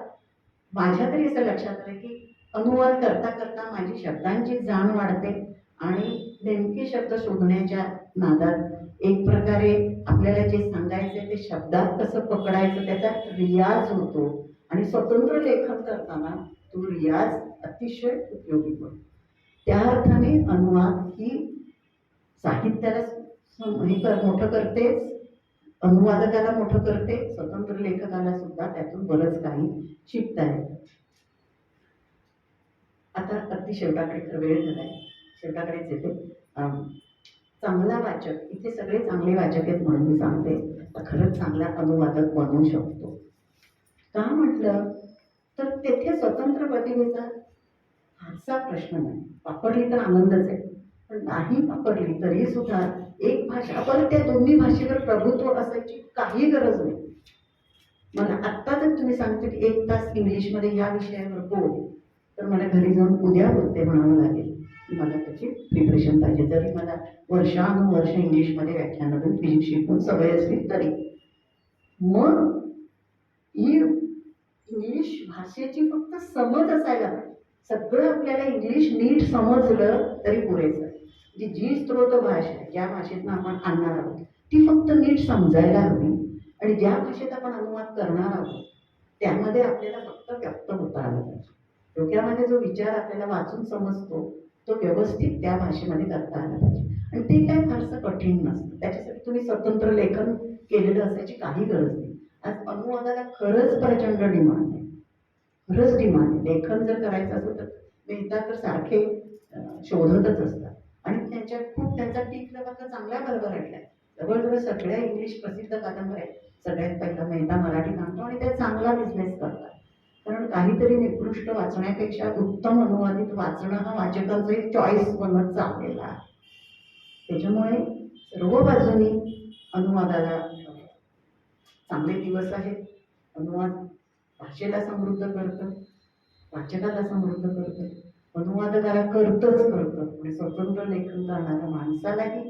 माझ्या तरी असं लक्षात आलं की अनुवाद करता करता माझी शब्दांची जाण वाढते आणि नेमके शब्द शोधण्याच्या नादात एक प्रकारे आपल्याला जे सांगायचे ते शब्दात कसं पकडायचं त्याचा रियाज होतो आणि स्वतंत्र लेखन करताना तो रियाज अतिशय उपयोगी पडतो. त्या अर्थाने अनुवाद ही साहित्याला मोठं करतेच, अनुवादकाला मोठं करते, स्वतंत्र लेखकाला सुद्धा त्यातून बरंच काही शिकता येतं. आता अगदी शेवटाकडे तर वेळ झालाय, शेवटाकडेच येते. चांगला वाचक, इथे सगळे चांगले वाचक आहेत म्हणून मी सांगते, खरंच चांगला अनुवादक बनवू शकतो. का म्हटलं तर तेथे स्वतंत्र प्रतिभेचा फारसा प्रश्न नाही. वापरली तर आनंदच आहे, पण नाही वापरली तरी सुद्धा एक भाषा, आपण त्या दोन्ही भाषेवर प्रभुत्व असायची काही गरज नाही. मला आत्ता जर तुम्ही सांगते की 1 तास इंग्लिशमध्ये या विषयावर बोल, तर मला घरी जाऊन उद्या बोलते म्हणावं लागेल. मला त्याची प्रिपरेशन पाहिजे. जरी मला वर्षानुवर्ष इंग्लिशमध्ये व्याख्यानातून फिजिक्स शिकून सवय असली तरी. मग ही इंग्लिश भाषेची फक्त समज असायला पाहिजे. सगळं आपल्याला इंग्लिश नीट समजलं तरी पुरेसं. जी स्त्रोत भाषा आहे, ज्या भाषेतनं आपण आणणार आहोत ती फक्त नीट समजायला हवी आणि ज्या भाषेत आपण अनुवाद करणार आहोत त्यामध्ये आपल्याला फक्त व्यक्त होता आलं पाहिजे. डोक्यामध्ये जो विचार आपल्याला वाचून समजतो तो व्यवस्थित त्या भाषेमध्ये करता आला पाहिजे आणि ते काय फारसं कठीण नसतं. त्याच्यासाठी तुम्ही स्वतंत्र लेखन केलेलं असायची काही गरज नाही. आज अनुवादाला खरंच प्रचंड डिमांड आहे, खरंच डिमांड आहे. लेखन जर करायचं असेल तर मेहता तर सारखे शोधतच असतात आणि त्यांचा टीक लेवल चांगला भरभराटलाय. जवळजवळ सगळ्या इंग्लिश प्रसिद्ध कादंबऱ्या सगळ्यात पहिला मेहता मराठीत आणतो आणि ते चांगला बिझनेस करतात. कारण काहीतरी निकृष्ट वाचण्यापेक्षा उत्तम अनुवादित वाचणं हा वाचकांचा एक चॉईस बनत चाललेला आहे. त्याच्यामुळे सर्व बाजूनी अनुवादाला चांगले दिवस आहेत. अनुवाद भाषेला समृद्ध करतं, वाचकाला समृद्ध करतं, अनुवादकाला करतच करतं. म्हणजे स्वतंत्र लेखन करणाऱ्या माणसालाही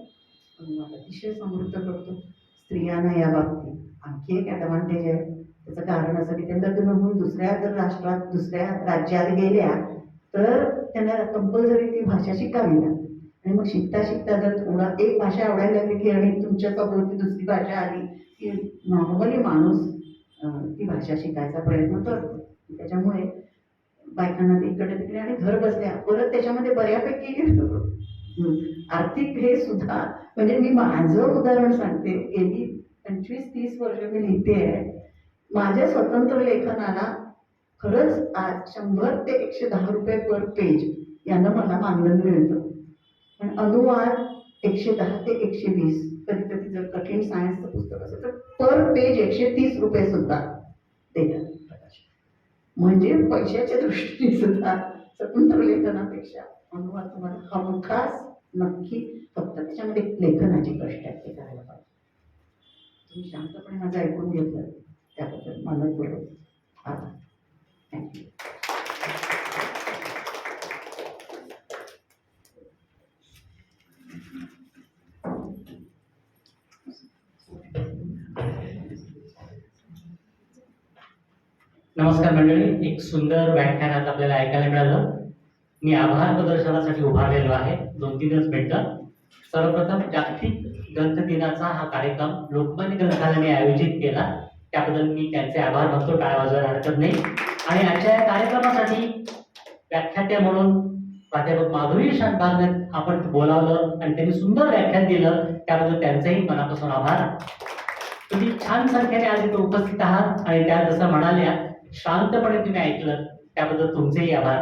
अनुवाद अतिशय समृद्ध करतो. स्त्रियांना या बाबतीत आणखी एक ॲडव्हान्टेज आहे. त्याचं कारण असं की ते लग्न होऊन दुसऱ्या जर राष्ट्रात दुसऱ्या राज्यात गेल्या तर त्यांना कंपल्सरी ती भाषा शिकावी लागते. आणि मग शिकता शिकता जर थोडा एक भाषा आवडायला लागली की आणि तुमच्या सोबत दुसरी भाषा आली की नॉर्मली माणूस ती भाषा शिकायचा प्रयत्न करतो. त्याच्यामुळे बायकांना ते इकडे तिकडे आणि घर बसल्या परत त्याच्यामध्ये बऱ्यापैकी आर्थिक हे सुद्धा म्हणजे मी माझं उदाहरण सांगते. गेली 25-30 वर्ष मी लिहिते आहे. माझ्या स्वतंत्र लेखनाला खरंच आज 100 ते 110 रुपये पर पेज यानं मला मानधन मिळतं. पण अनुवाद 110 ते 120, कधी कधी जर कठीण सायन्सचं पुस्तक असेल तर पर पेज 130 रुपये सुद्धा देतात. म्हणजे पैशाच्या दृष्टीने सुद्धा स्वतंत्र लेखनापेक्षा अनुवाद तुम्हाला हमखास नक्की फक्त त्याच्यामध्ये लेखनाची कष्ट आहे ते करायला पाहिजे. तुम्ही शांतपणे माझं ऐकून घेतलं त्याबद्दल मनपूर्वक आभार. थँक्यू. नमस्कार मंडळी, एक सुंदर व्याख्यान आज आपल्याला ऐकायला मिळालं. मी आभार प्रदर्शनासाठी उभारलेलो आहे 2-3 मिनिटं. सर्वप्रथम जागतिक ग्रंथ दिनाचा हा कार्यक्रम लोकमान्य ग्रंथालयाने आयोजित केला, त्याबद्दल मी त्यांचे आभार मानतो. टाळ्या वाजवायला हरकत नाही. आणि आजच्या या कार्यक्रमासाठी व्याख्यात्या म्हणून प्राध्यापक माधुरी शांतबागने आपण बोलावलं आणि त्यांनी सुंदर व्याख्यान दिलं, त्याबद्दल त्यांचेही मनापासून आभार. तुम्ही छान संख्येने आज इथे उपस्थित आहात आणि त्या जसं म्हणाल्या शांतपणे तुम्ही ऐकलं, त्याबद्दल तुमचेही आभार.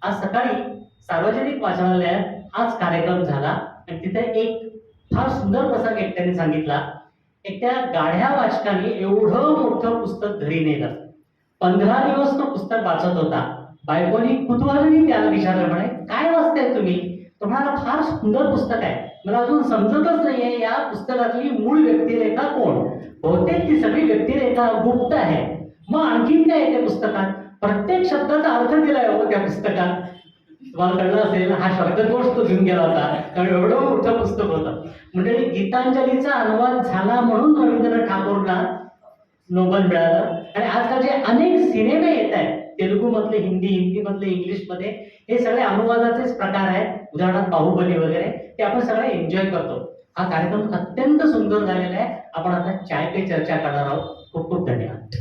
आज सकाळी सार्वजनिक वाचनालयात हाच कार्यक्रम झाला आणि तिथे एक फार सुंदर प्रसंग एकट्याने सांगितला. एक त्या गाढ्या वाचकाने एवढं मोठं पुस्तक घरी नेलं. 15 दिवस तो पुस्तक वाचत होता. बायकोनी कुतूहलाने त्याला विचारलं, म्हणे काय वाचताय तुम्ही? तुम्हाला फार सुंदर पुस्तक आहे, मला अजून समजतच नाहीये या पुस्तकातली मूळ व्यक्तिरेखा कोण? बहुतेक ती सगळी व्यक्तिरेखा गुप्त आहे. मग आणखीन काय आहे त्या पुस्तकात? प्रत्येक शब्दाचा अर्थ दिलाय हो त्या पुस्तकात. तुम्हाला कळलं असेल, हा शब्दकोश तो घेऊन गेला होता, कारण एवढं मोठं पुस्तक होतं. म्हणजे गीतांजलीचा अनुवाद झाला म्हणून रवींद्रनाथ ठाकूरला नोबेल मिळालं. आणि आजकाल जे अनेक सिनेमे येत आहेत, तेलुगू मधले हिंदी, हिंदी मधले इंग्लिश मध्ये, हे सगळे अनुवादाचेच प्रकार आहेत. उदाहरणार्थ बाहुबली वगैरे, ते आपण सगळे एन्जॉय करतो. हा कार्यक्रम अत्यंत सुंदर झालेला आहे. आपण आता चाय पे चर्चा करणार आहोत. खूप खूप धन्यवाद.